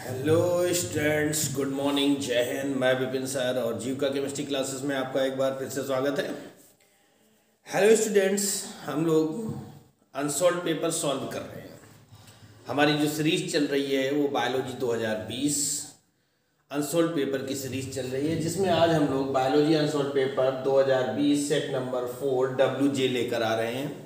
Hello students, good morning, जय हिंद। मैं Vipin sir और जीविका केमिस्ट्री क्लासेस में आपका एक बार फिर से स्वागत है। हेलो स्टूडेंट्स, हम लोग अनसॉल्व पेपर सॉल्व कर रहे हैं। हमारी जो सीरीज चल रही है वो बायोलॉजी 2020 अनसॉल्व पेपर की सीरीज चल रही है, जिसमें आज हम लोग biology unsolved paper 2020 set number 4 WJ लेकर आ रहे हैं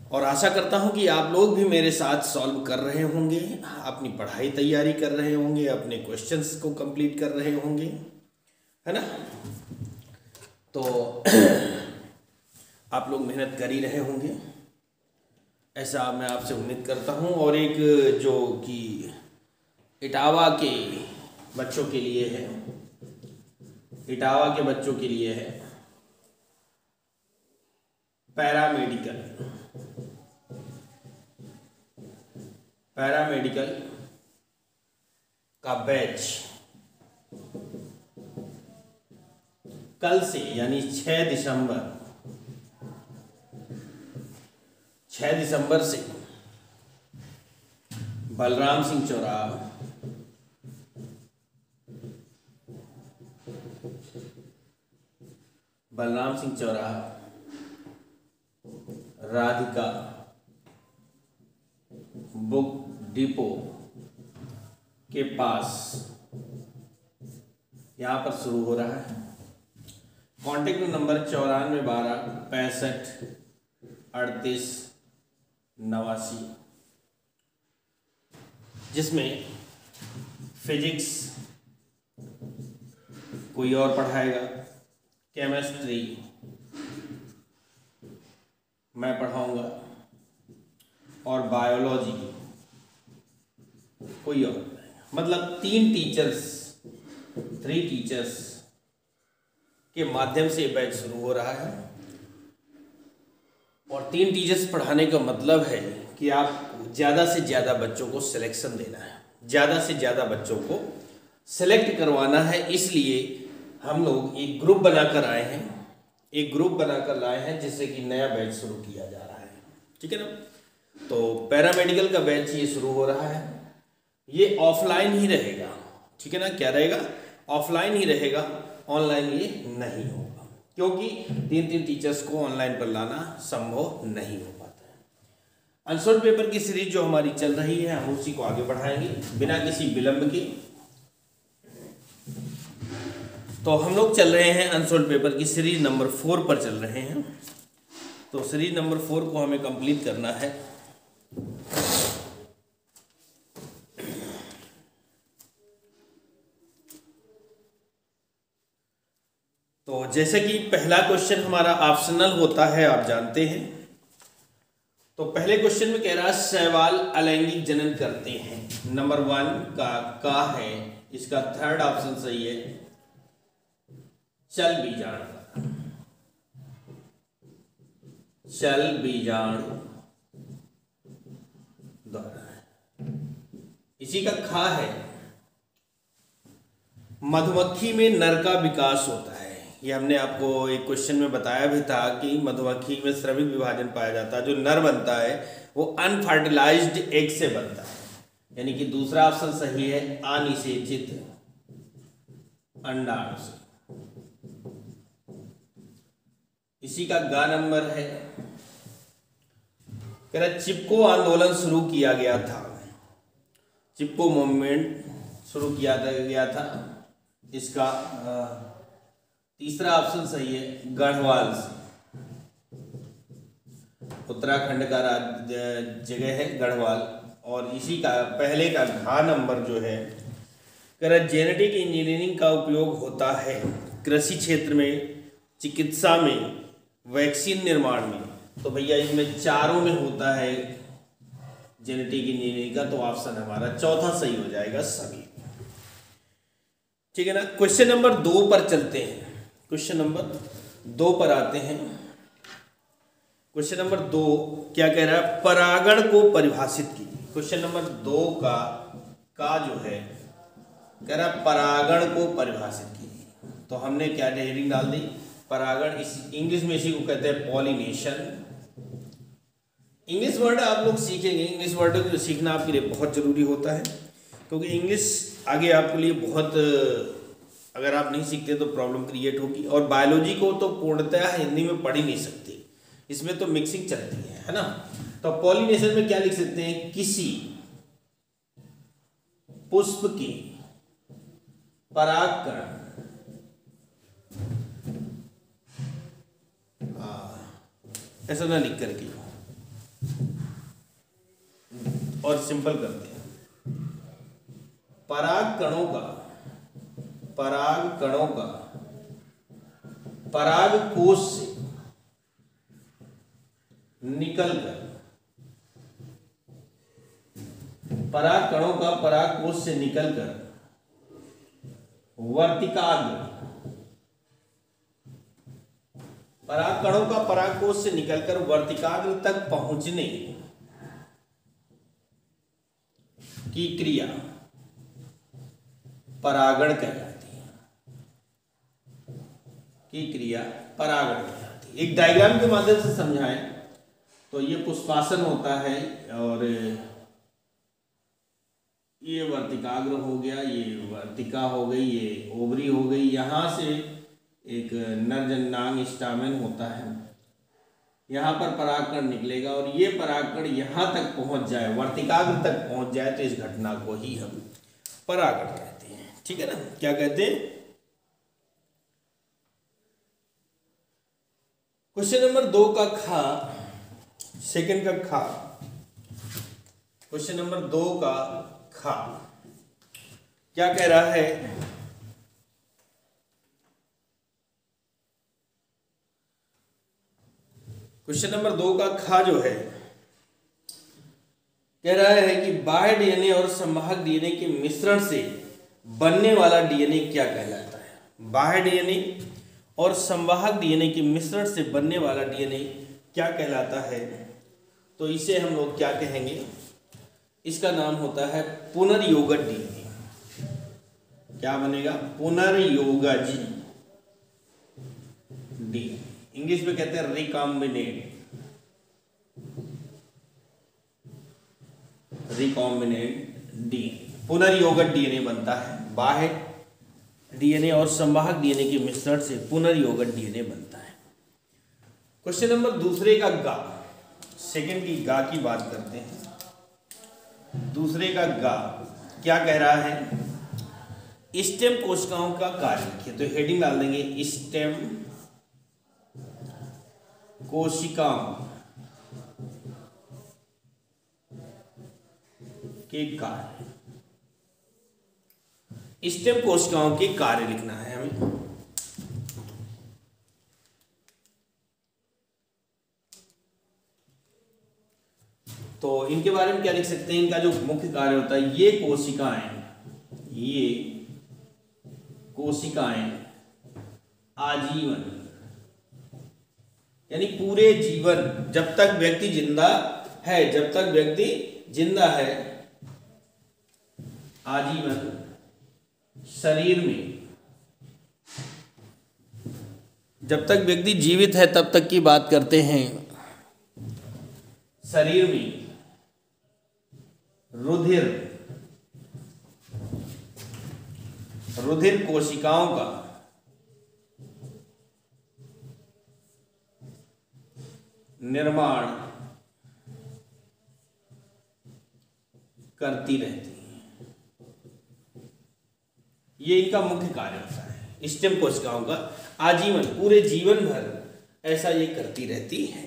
और आशा करता हूं कि आप लोग भी मेरे साथ सॉल्व कर रहे होंगे, अपनी पढ़ाई तैयारी कर रहे होंगे, अपने क्वेश्चंस को कंप्लीट कर रहे होंगे, है ना। तो आप लोग मेहनत कर ही रहे होंगे, ऐसा मैं आपसे उम्मीद करता हूं। और एक जो कि इटावा के बच्चों के लिए है, इटावा के बच्चों के लिए है पैरामेडिकल का बैच कल से यानी 6 दिसंबर से बलराम सिंह चौराहा राधिका बुक डिपो के पास यहाँ पर शुरू हो रहा है। कॉन्टेक्ट नंबर 94 62 38 89, जिसमें फिजिक्स कोई और पढ़ाएगा, केमिस्ट्री मैं पढ़ाऊंगा और बायोलॉजी कोई और नहीं। मतलब 3 टीचर्स के माध्यम से बैच शुरू हो रहा है। और 3 टीचर्स पढ़ाने का मतलब है कि आप ज़्यादा से ज़्यादा बच्चों को सिलेक्शन देना है, ज़्यादा से ज़्यादा बच्चों को सिलेक्ट करवाना है। इसलिए हम लोग एक ग्रुप बनाकर लाए हैं जिससे कि नया बैच शुरू किया जा रहा है, ठीक है ना। तो पैरामेडिकल का बैच ये शुरू हो रहा है, ये ऑफलाइन ही रहेगा, ठीक है ना। क्या रहेगा? ऑफलाइन ही रहेगा, ऑनलाइन ये नहीं होगा, क्योंकि 3 टीचर्स को ऑनलाइन पर लाना संभव नहीं हो पाता है। अनसॉल्व पेपर की सीरीज जो हमारी चल रही है, हम उसी को आगे बढ़ाएंगे बिना किसी विलंब के। तो हम लोग चल रहे हैं अनसॉल्व पेपर की सीरीज नंबर 4 पर चल रहे हैं। तो सीरीज नंबर 4 को हमें कंप्लीट करना है। तो जैसे कि पहला क्वेश्चन हमारा ऑप्शनल होता है, आप जानते हैं। तो पहले क्वेश्चन में कह रहा है शैवाल अलैंगिक जनन करते हैं। नंबर 1 का है, इसका थर्ड ऑप्शन सही है, चल बीजाणु द्वारा। इसी का खा है, मधुमक्खी में नर का विकास होता है। ये हमने आपको एक क्वेश्चन में बताया भी था कि मधुमक्खी में श्रमिक विभाजन पाया जाता है। जो नर बनता है वो अनफर्टिलाइज्ड एग से बनता है, यानी कि दूसरा ऑप्शन सही है, अनिषेचित अंडाणु से। इसी का गा नंबर है, कह रहा चिपको आंदोलन शुरू किया गया था, चिपको मूवमेंट शुरू किया गया था। इसका तीसरा ऑप्शन सही है, गढ़वाल से। उत्तराखंड का जगह है गढ़वाल। और इसी का पहले का घा नंबर जो है, कह रहा जेनेटिक इंजीनियरिंग का उपयोग होता है कृषि क्षेत्र में, चिकित्सा में, वैक्सीन निर्माण में। तो भैया इनमें चारों में होता है जेनेटिक इंजीनियरिंग का, तो ऑप्शन हमारा चौथा सही हो जाएगा सभी, ठीक है ना। क्वेश्चन नंबर 2 पर चलते हैं। क्वेश्चन नंबर 2 पर आते हैं। क्वेश्चन नंबर 2 क्या कह रहा है? परागण को परिभाषित कीजिए। क्वेश्चन नंबर 2 का जो है, कह रहा है परागण को परिभाषित कीजिए। तो हमने क्या हेडिंग डाल दी? परागण। इस इंग्लिश में इसी को कहते हैं पॉलिनेशन। इंग्लिश वर्ड आप लोग सीखेंगे, इंग्लिश वर्ड को सीखना आपके लिए बहुत जरूरी होता है। क्योंकि इंग्लिश आगे आपके लिए बहुत, अगर आप नहीं सीखते तो प्रॉब्लम क्रिएट होगी। और बायोलॉजी को तो पूर्णतः हिंदी में पढ़ ही नहीं सकते, इसमें तो मिक्सिंग चलती है ना। तो पॉलिनेशन में क्या लिख सकते हैं, किसी पुष्प के परागकण, ऐसा ना लिख करके, और सिंपल करते हैं, परागकणों का पराग कोश से निकलकर, परागकणों का पराग कोश से निकलकर वर्तिकाग्र, परागकणों का परागकोश से निकलकर वर्तिकाग्र तक पहुंचने की क्रिया परागण कहलाती है, एक डायग्राम के माध्यम से समझाएं तो ये पुष्पासन होता है, और ये वर्तिकाग्र हो गया, ये वर्तिका हो गई, ये ओवरी हो गई, यहाँ से एक नरजन्नांग स्टामेन होता है, यहाँ पर परागकण निकलेगा और ये परागकण यहाँ तक पहुँच जाए, वर्तिकाग्र तक पहुँच जाए, तो इस घटना को ही हम परागण कहते हैं। ठीक है ना, क्या कहते हैं। क्वेश्चन नंबर 2 का खा, सेकंड का खा, क्वेश्चन नंबर 2 का खा क्या कह रहा है, क्वेश्चन नंबर 2 का खा जो है कह रहा है कि बाह्य डीएनए और संवाहक डीएनए के मिश्रण से बनने वाला डीएनए क्या कहलाता है। बाह्य डीएनए और संवाहक डीएनए के मिश्रण से बनने वाला डीएनए क्या कहलाता है, तो इसे हम लोग क्या कहेंगे, इसका नाम होता है पुनर्योगज डीएनए। क्या बनेगा, पुनर्योगज डीएनए, इंग्लिश में कहते हैं रिकॉम्बिनेट डीएनए, पुनर्योगज डीएनए बनता है। बाह्य डीएनए और संवाहक डीएनए के मिश्रण से पुनर्योगज डीएनए बनता है। क्वेश्चन नंबर दूसरे का गा, सेकंड की गा की बात करते हैं। दूसरे का गा क्या कह रहा है, स्टेम कोशिकाओं का कार्य लिखिए, तो हेडिंग डाल देंगे स्टेम कोशिकाओं के कार्य, स्टेम कोशिकाओं के कार्य लिखना है हमें। तो इनके बारे में क्या लिख सकते हैं, इनका जो मुख्य कार्य होता है, ये कोशिकाएं आजीवन, यानी पूरे जीवन, जब तक व्यक्ति जिंदा है, आजीवन शरीर में, जब तक व्यक्ति जीवित है तब तक की बात करते हैं, शरीर में रुधिर कोशिकाओं का निर्माण करती रहती है। ये इनका मुख्य कार्य होता है, स्टेम कोशिकाओं का आजीवन, पूरे जीवन भर ऐसा ये करती रहती है।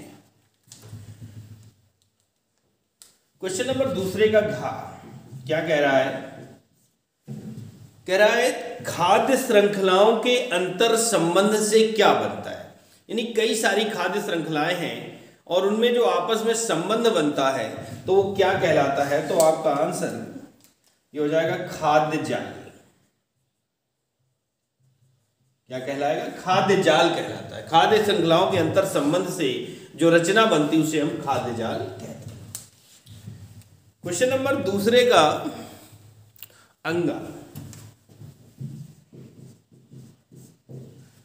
क्वेश्चन नंबर दूसरे का घा क्या कह रहा है, खाद्य श्रृंखलाओं के अंतर संबंध से क्या बनता है। यानी कई सारी खाद्य श्रृंखलाएं हैं और उनमें जो आपस में संबंध बनता है तो वो क्या कहलाता है, तो आपका आंसर ये हो जाएगा खाद्य जाल। क्या कहलाएगा, खाद्य जाल कहलाता है। खाद्य श्रृंखलाओं के अंतर संबंध से जो रचना बनती उसे हम खाद्य जाल कहते हैं। क्वेश्चन नंबर दूसरे का अंगा,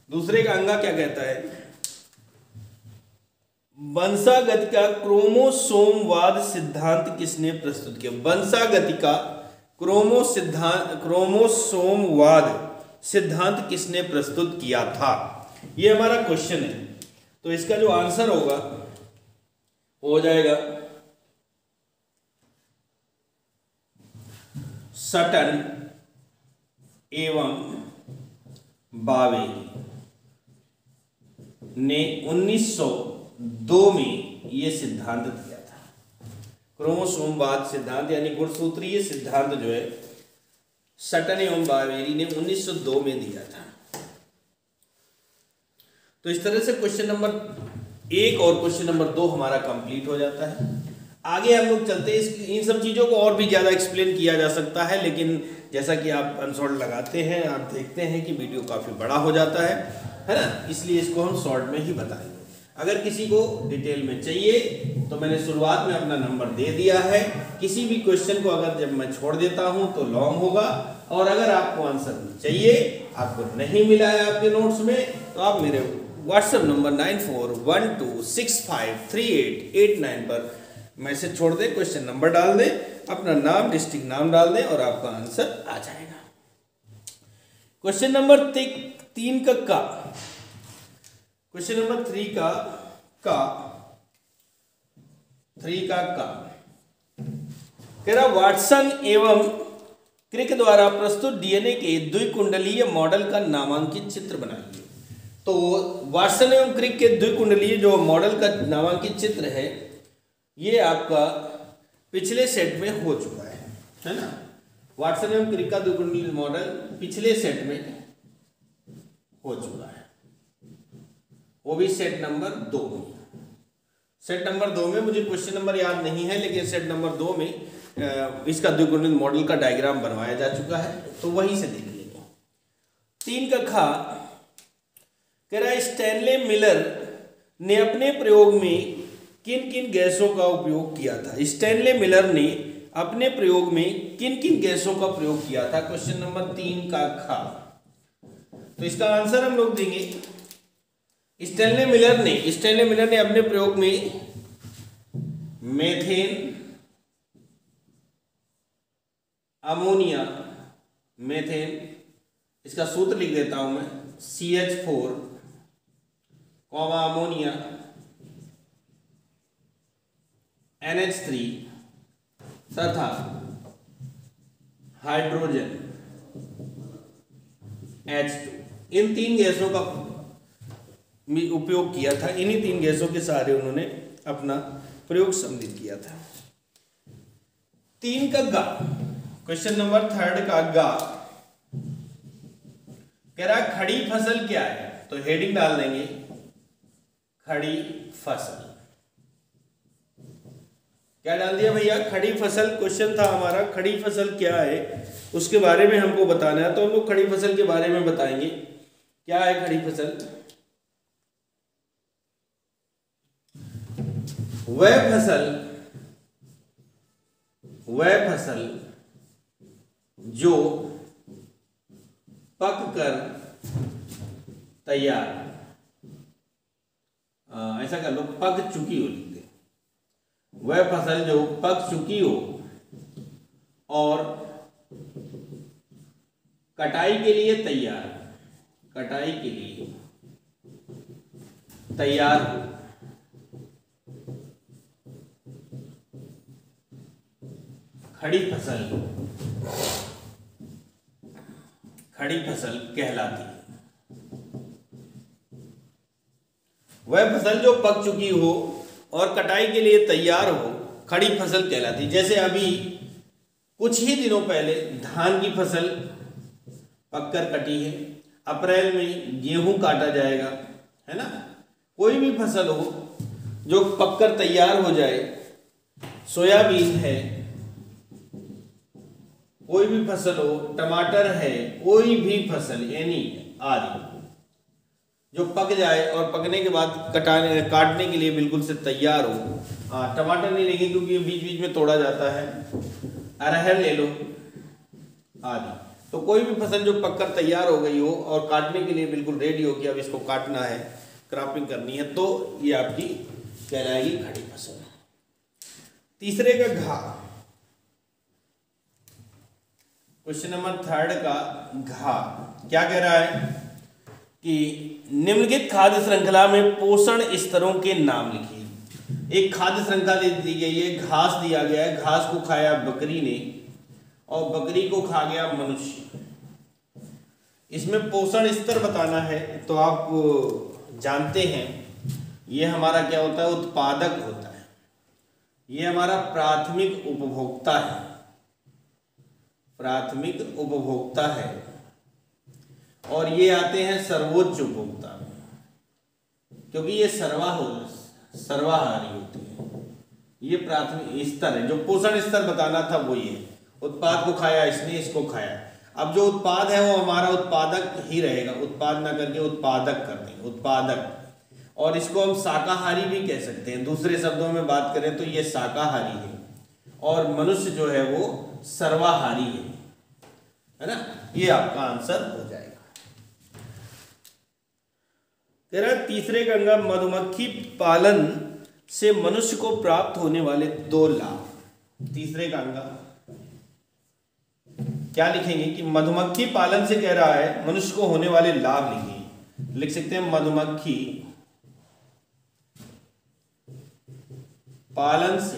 दूसरे का अंगा क्या कहता है, वंशागति का क्रोमोसोमवाद सिद्धांत किसने प्रस्तुत किया। वंशागति का क्रोमोसोमवाद सिद्धांत किसने प्रस्तुत किया था? ये हमारा क्वेश्चन है। तो इसका जो आंसर होगा हो जाएगा सटन एवं बावेरी ने 1902 में ये सिद्धांत दिया था। क्रोमोसोमवाद सिद्धांत यानी गुणसूत्रीय सिद्धांत जो है सटन एवं बावेरी ने 1902 में दिया था। तो इस तरह से क्वेश्चन नंबर 1 और क्वेश्चन नंबर 2 हमारा कंप्लीट हो जाता है। आगे हम लोग चलते हैं। इन सब चीज़ों को और भी ज़्यादा एक्सप्लेन किया जा सकता है, लेकिन जैसा कि आप अनसॉल्व लगाते हैं, आप देखते हैं कि वीडियो काफ़ी बड़ा हो जाता है ना, इसलिए इसको हम शॉर्ट में ही बताएंगे। अगर किसी को डिटेल में चाहिए तो मैंने शुरुआत में अपना नंबर दे दिया है। किसी भी क्वेश्चन को अगर जब मैं छोड़ देता हूं तो लॉन्ग होगा, और अगर आपको आंसर चाहिए, आपको नहीं मिला है आपके नोट्स में, तो आप मेरे व्हाट्सएप नंबर 9412653889 पर मैसेज छोड़ दें, क्वेश्चन नंबर डाल दें, अपना नाम डिस्ट्रिक्ट नाम डाल दें और आपका आंसर आ जाएगा। क्वेश्चन नंबर 3 का क्वेश्चन नंबर 3 का कह रहा वाटसन एवं क्रिक द्वारा प्रस्तुत डीएनए के द्विकुंडलीय मॉडल का नामांकित चित्र बनाइए। तो वाटसन एवं क्रिक के द्विकुंडलीय जो मॉडल का नामांकित चित्र है, ये आपका पिछले सेट में हो चुका है ना। वाटसन एवं क्रिक का द्विकुंडलीय मॉडल पिछले सेट में हो चुका है, वो भी सेट नंबर 2 में। सेट नंबर 2 में मुझे क्वेश्चन नंबर याद नहीं है, लेकिन सेट नंबर 2 में इसका द्विकुंडलीय मॉडल का डायग्राम बनवाया जा चुका है, तो वहीं से देख लेंगे। 3 का कह रहा है स्टैनले मिलर ने अपने प्रयोग में किन किन गैसों का उपयोग किया था? स्टैनले मिलर ने अपने प्रयोग में किन किन गैसों का प्रयोग किया था? क्वेश्चन नंबर 3 का तो इसका आंसर हम लोग देंगे स्टैनले मिलर ने अपने प्रयोग में मेथेन, अमोनिया, मेथेन, इसका सूत्र लिख देता हूं मैं, CH4, अमोनिया, NH3 तथा हाइड्रोजन H2, इन 3 गैसों का उपयोग किया था। इन्हीं 3 गैसों के सहारे उन्होंने अपना प्रयोग सम्मिलित किया था। 3 का क्वेश्चन नंबर 3 का कह रहा खड़ी फसल क्या है? तो हेडिंग डाल देंगे खड़ी फसल। क्या डाल दिया भैया? खड़ी फसल। क्वेश्चन था हमारा खड़ी फसल क्या है, उसके बारे में हमको बताना है, तो हम लोग खड़ी फसल के बारे में बताएंगे। क्या है खड़ी फसल? वह फसल जो पक कर तैयार, ऐसा कर लो, पक चुकी हो, लिख दे। वह फसल जो पक चुकी हो और कटाई के लिए तैयार हो, खड़ी फसल कहलाती है। वह फसल जो पक चुकी हो और कटाई के लिए तैयार हो, खड़ी फसल कहलाती। जैसे अभी कुछ ही दिनों पहले धान की फसल पककर कटी है, अप्रैल में गेहूं काटा जाएगा, है ना। कोई भी फसल हो जो पककर तैयार हो जाए, सोयाबीन है, कोई भी फसल हो, टमाटर है, कोई भी फसल यानी आदि जो पक जाए और पकने के बाद काटने के लिए बिल्कुल से तैयार हो। टमाटर नहीं लेंगे क्योंकि बीच बीच में तोड़ा जाता है। अरहर ले लो आदि। तो कोई भी फसल जो पककर तैयार हो गई हो और काटने के लिए बिल्कुल रेडी हो कि अब इसको काटना है, क्रॉपिंग करनी है, तो ये आपकी कहलाएगी खड़ी फसल। तीसरे का क्वेश्चन नंबर 3 का घा क्या कह रहा है कि निम्नलिखित खाद्य श्रृंखला में पोषण स्तरों के नाम लिखिए। एक खाद्य श्रृंखला दी गई है, घास दिया गया है, घास को खाया बकरी ने और बकरी को खा गया मनुष्य। इसमें पोषण स्तर बताना है। तो आप जानते हैं ये हमारा क्या होता है, उत्पादक होता है। ये हमारा प्राथमिक उपभोक्ता है, प्राथमिक उपभोक्ता है। और ये आते हैं सर्वोच्च उपभोक्ता में, क्योंकि ये सर्वाहारी होते हैं। ये प्राथमिक स्तर है। जो पोषण स्तर बताना था वो ये, उत्पाद को खाया इसने, इसको खाया। अब जो उत्पाद है वो हमारा उत्पादक ही रहेगा, उत्पाद ना करके उत्पादक कर देंगे, उत्पादक। और इसको हम शाकाहारी भी कह सकते हैं। दूसरे शब्दों में बात करें तो ये शाकाहारी है और मनुष्य जो है वो सर्वाहारी है ना। ये आपका आंसर हो जाएगा। तेरा तीसरे का अंग मधुमक्खी पालन से मनुष्य को प्राप्त होने वाले 2 लाभ। तीसरे का अंग क्या लिखेंगे कि मधुमक्खी पालन से कह रहा है मनुष्य को होने वाले लाभ लिखिए। लिख सकते हैं मधुमक्खी पालन से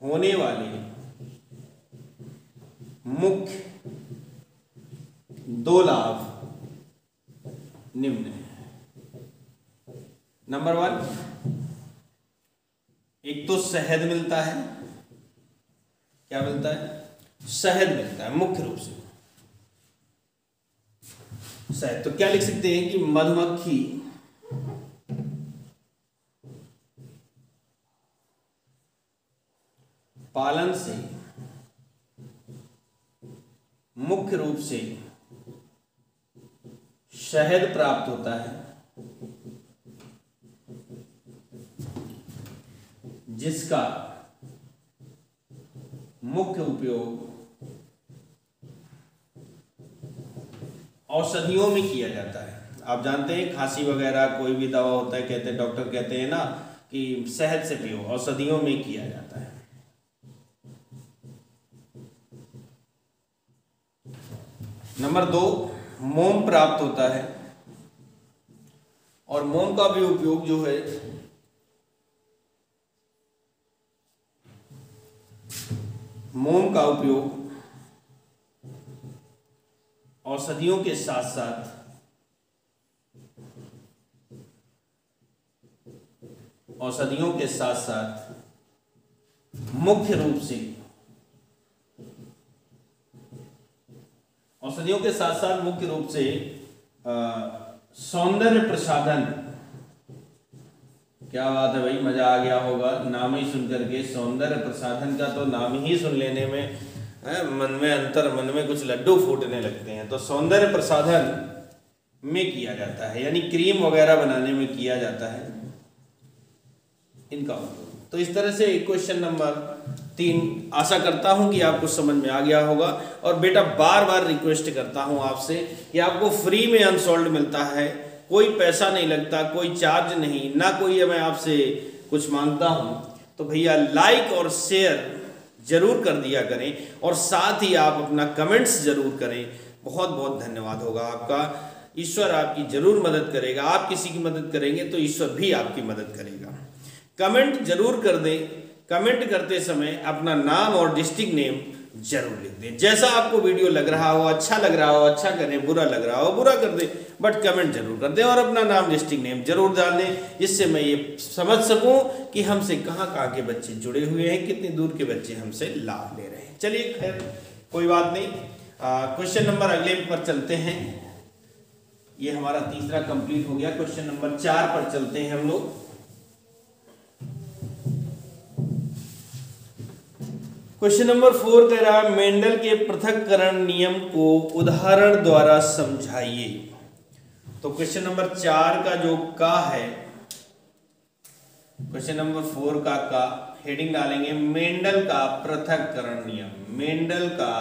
होने वाले मुख्य 2 लाभ निम्न है। नंबर 1, एक तो शहद मिलता है। क्या मिलता है? शहद मिलता है मुख्य रूप से शहद। तो क्या लिख सकते हैं कि मधुमक्खी पालन से मुख्य रूप से शहद प्राप्त होता है, जिसका मुख्य उपयोग औषधियों में किया जाता है। आप जानते हैं खांसी वगैरह कोई भी दवा होता है, कहते हैं डॉक्टर कहते हैं ना कि शहद से पियो, औषधियों में किया जाता है। नंबर 2, मोम प्राप्त होता है और मोम का भी उपयोग जो है मोम का उपयोग औषधियों के साथ साथ मुख्य रूप से सौंदर्य प्रसाधन। क्या बात है भाई, मजा आ गया होगा नाम ही सुनकर के। सौंदर्य प्रसाधन का तो नाम ही सुन लेने में मन में कुछ लड्डू फूटने लगते हैं। तो सौंदर्य प्रसाधन में किया जाता है, यानी क्रीम वगैरह बनाने में किया जाता है इनका उपयोग। तो इस तरह से क्वेश्चन नंबर 3 आशा करता हूं कि आपको समझ में आ गया होगा। और बेटा बार बार रिक्वेस्ट करता हूं आपसे कि आपको फ्री में अनसॉल्व्ड मिलता है, कोई पैसा नहीं लगता, कोई चार्ज नहीं, ना कोई मैं आपसे कुछ मांगता हूं। तो भैया लाइक और शेयर जरूर कर दिया करें और साथ ही आप अपना कमेंट्स जरूर करें। बहुत बहुत धन्यवाद होगा आपका। ईश्वर आपकी जरूर मदद करेगा। आप किसी की मदद करेंगे तो ईश्वर भी आपकी मदद करेगा। कमेंट जरूर कर दें। कमेंट करते समय अपना नाम और डिस्ट्रिक्ट नेम जरूर लिख दें। जैसा आपको वीडियो लग रहा हो, अच्छा लग रहा हो अच्छा करें, बुरा लग रहा हो बुरा कर दें, बट कमेंट जरूर कर दें और अपना नाम डिस्ट्रिक्ट नेम जरूर डाल दें, जिससे मैं ये समझ सकूं कि हमसे कहाँ के बच्चे जुड़े हुए हैं, कितनी दूर के बच्चे हमसे लाभ ले रहे हैं। चलिए खैर कोई बात नहीं। क्वेश्चन नंबर अगले पर चलते हैं। ये हमारा तीसरा कंप्लीट हो गया। क्वेश्चन नंबर 4 पर चलते हैं हम लोग। क्वेश्चन नंबर 4 कह रहा है मेंडल के पृथक्करण नियम को उदाहरण द्वारा समझाइए। तो क्वेश्चन नंबर 4 का जो का है, क्वेश्चन नंबर 4 का हेडिंग डालेंगे मेंडल का पृथक्करण नियम। मेंडल का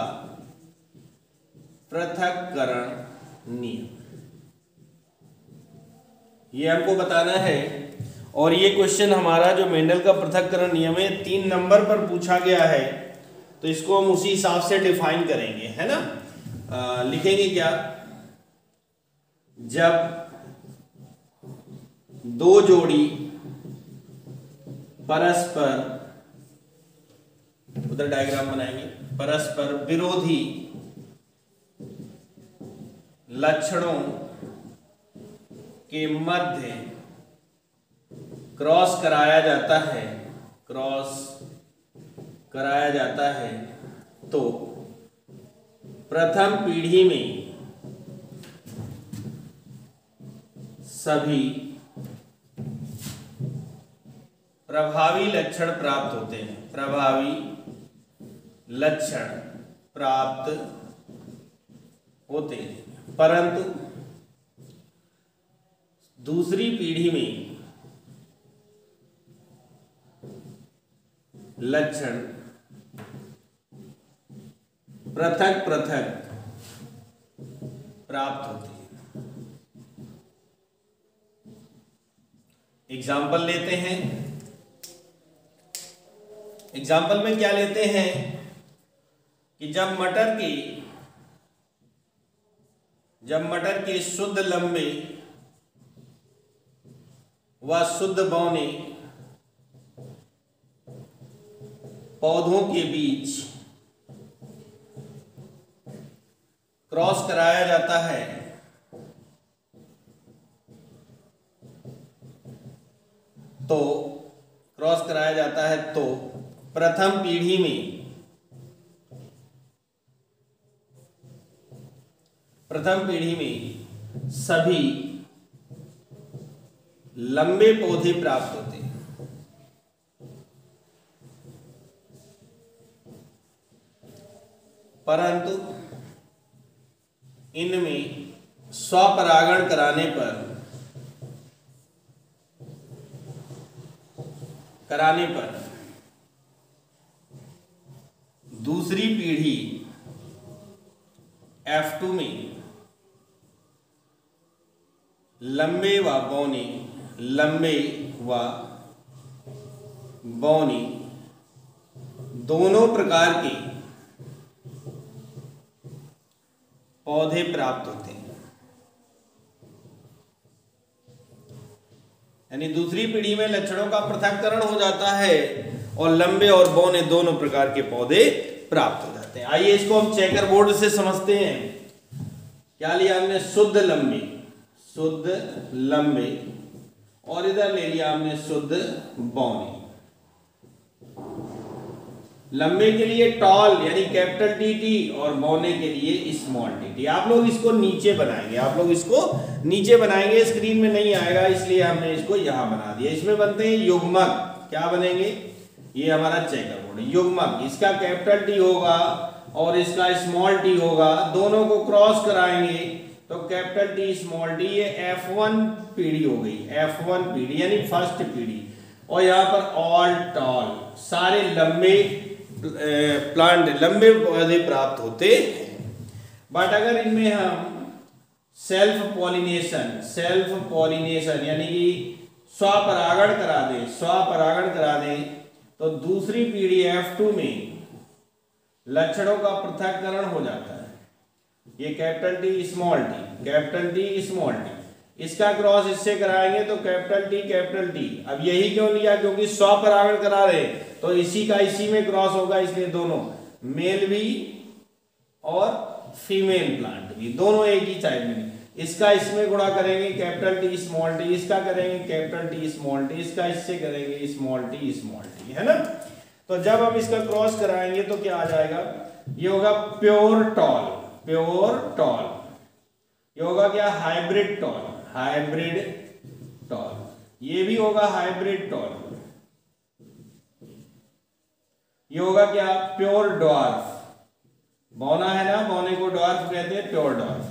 पृथक्करण नियम ये हमको बताना है। और ये क्वेश्चन हमारा जो मेंडल का पृथक्करण नियम है 3 नंबर पर पूछा गया है। तो इसको हम उसी हिसाब से डिफाइन करेंगे, है ना। लिखेंगे क्या, जब दो जोड़ी परस्पर, उधर डायग्राम बनाएंगे, परस्पर विरोधी लक्षणों के मध्य क्रॉस कराया जाता है, क्रॉस कराया जाता है, तो प्रथम पीढ़ी में सभी प्रभावी लक्षण प्राप्त होते हैं, प्रभावी लक्षण प्राप्त होते हैं, परंतु दूसरी पीढ़ी में लक्षण पृथक पृथक प्राप्त होते हैं। एग्जाम्पल लेते हैं, एग्जाम्पल में क्या लेते हैं कि जब मटर के शुद्ध लंबे व शुद्ध बौने पौधों के बीच क्रॉस कराया जाता है, तो क्रॉस कराया जाता है तो प्रथम पीढ़ी में सभी लंबे पौधे प्राप्त होते हैं, परंतु इनमें स्वपरागण कराने पर दूसरी पीढ़ी F2 में लंबे व बौने दोनों प्रकार के पौधे प्राप्त होते हैं। यानी दूसरी पीढ़ी में लक्षणों का पृथक्करण हो जाता है और लंबे और बौने दोनों प्रकार के पौधे प्राप्त हो जाते हैं। आइए इसको हम चेकर बोर्ड से समझते हैं। क्या लिया हमने, शुद्ध लंबे और इधर ले लिया हमने शुद्ध बौने। लंबे के लिए टॉल यानी कैपिटल टी और बौने के लिए स्मॉल टी। आप लोग इसको नीचे बनाएंगे, स्क्रीन में नहीं आएगा इसलिए हमने इसको यहां बना दिया। इसमें बनते हैं युग्मक। क्या बनेंगे, ये हमारा चेकर बोर्ड युग्मक, इसका कैपिटल टी होगा और इसका स्मॉल टी होगा, दोनों को क्रॉस कराएंगे तो कैपिटल टी स्मॉल टी, ये F1 पीढ़ी हो गई, F1 पीढ़ी यानी फर्स्ट पीढ़ी। और यहाँ पर ऑल टॉल, सारे लंबे लंबे पौधे प्राप्त होते हैं। बट अगर इनमें हम सेल्फ पॉलिनेशन यानी कि स्वपरागण करा दें तो दूसरी पीढ़ी F2 में लक्षणों का पृथक्करण हो जाता है। ये कैपिटल टी स्मॉल टी, इसका क्रॉस इससे कराएंगे तो कैपिटल टी। अब यही क्यों लिया, क्योंकि स्वपरागण करा रहे तो इसी का इसी में क्रॉस होगा, इसलिए दोनों मेल भी और फीमेल प्लांट भी दोनों एक ही टाइप में। इसका इसमें गुणा करेंगे कैपिटल टी स्मॉल टी, इसका करेंगे कैपिटल टी स्मॉल टी, इसका इससे करेंगे स्मॉल टी, है ना। तो जब हम इसका क्रॉस कराएंगे तो क्या आ जाएगा, ये होगा प्योर टॉल। ये होगा क्या, हाइब्रिड टॉल। ये भी होगा हाइब्रिड टॉल। ये होगा क्या, प्योर डॉर्फ। बौना है ना, बौने को डॉर्फ कहते हैं, प्योर डॉर्फ।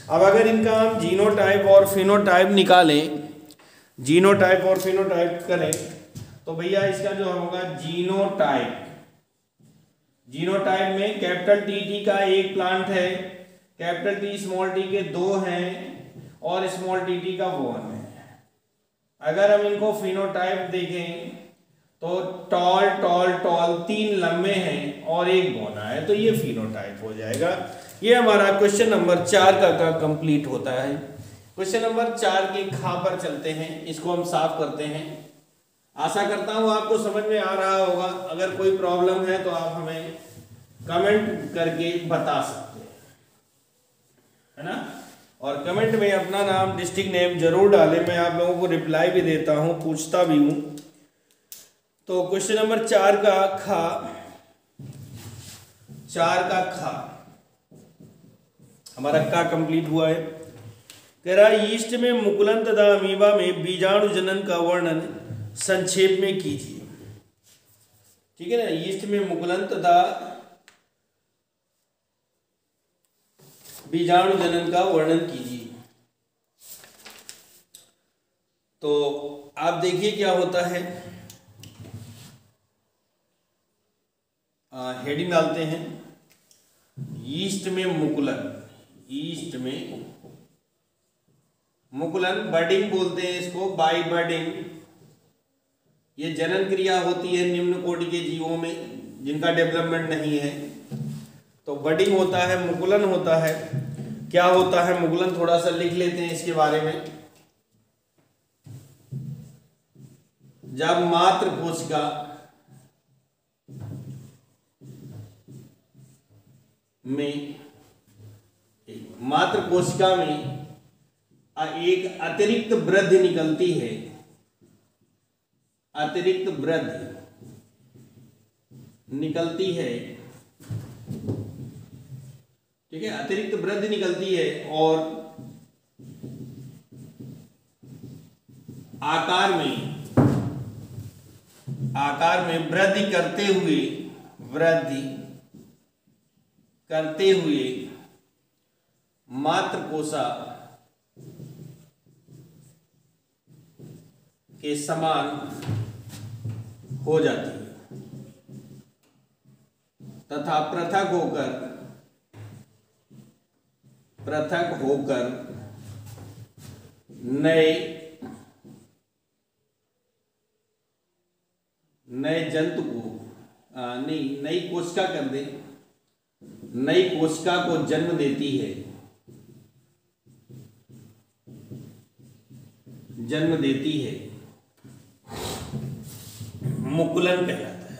अब अगर इनका हम जीनोटाइप और फिनोटाइप निकालें, करें तो भैया इसका जो होगा जीनोटाइप में कैपिटल टी का एक प्लांट है, कैपिटल टी स्मॉल टी के दो हैं और स्मॉल टी का 1 है। अगर हम इनको फिनोटाइप देखें तो टॉल टॉल टॉल 3 लंबे हैं और एक बौना है, तो ये फिनोटाइप हो जाएगा। ये हमारा क्वेश्चन नंबर 4 का कंप्लीट होता है। क्वेश्चन नंबर 4 के खा पर चलते हैं, इसको हम साफ करते हैं। आशा करता हूं आपको समझ में आ रहा होगा। अगर कोई प्रॉब्लम है तो आप हमें कमेंट करके बता सकते हैं, है ना। और कमेंट में अपना नाम, डिस्ट्रिक्ट नेम जरूर डालें। मैं आप लोगों को रिप्लाई भी देता हूं, पूछता भी हूं। तो क्वेश्चन नंबर 4 का खा, 4 का खा हमारा का कंप्लीट हुआ है। कह रहा है यीस्ट में मुकुलन तथा अमीबा में बीजाणु जनन का वर्णन संक्षेप में कीजिए। ठीक है ना, यीस्ट में मुकुलन तथा बीजाणु जनन का वर्णन कीजिए। तो आप देखिए क्या होता है। हेडिंग डालते हैं, यीस्ट में मुकुलन, यीस्ट में मुकुलन, बर्डिंग बोलते हैं इसको, बाई बर्डिंग। ये जनन क्रिया होती है निम्न कोटि के जीवों में जिनका डेवलपमेंट नहीं है। तो बर्डिंग होता है, मुकुलन होता है। क्या होता है मुकुलन, थोड़ा सा लिख लेते हैं इसके बारे में। जब मात्र कोशिका में, मात्र कोशिका में एक अतिरिक्त वृद्धि निकलती है, अतिरिक्त वृद्धि निकलती है, ठीक है, अतिरिक्त वृद्धि निकलती है और आकार में वृद्धि करते हुए मात्र कोशा के समान हो जाती है तथा पृथक होकर नए जंतु को नई कोशिका कर दे, नई कोशिका को जन्म देती है, मुकुलन कहलाता है,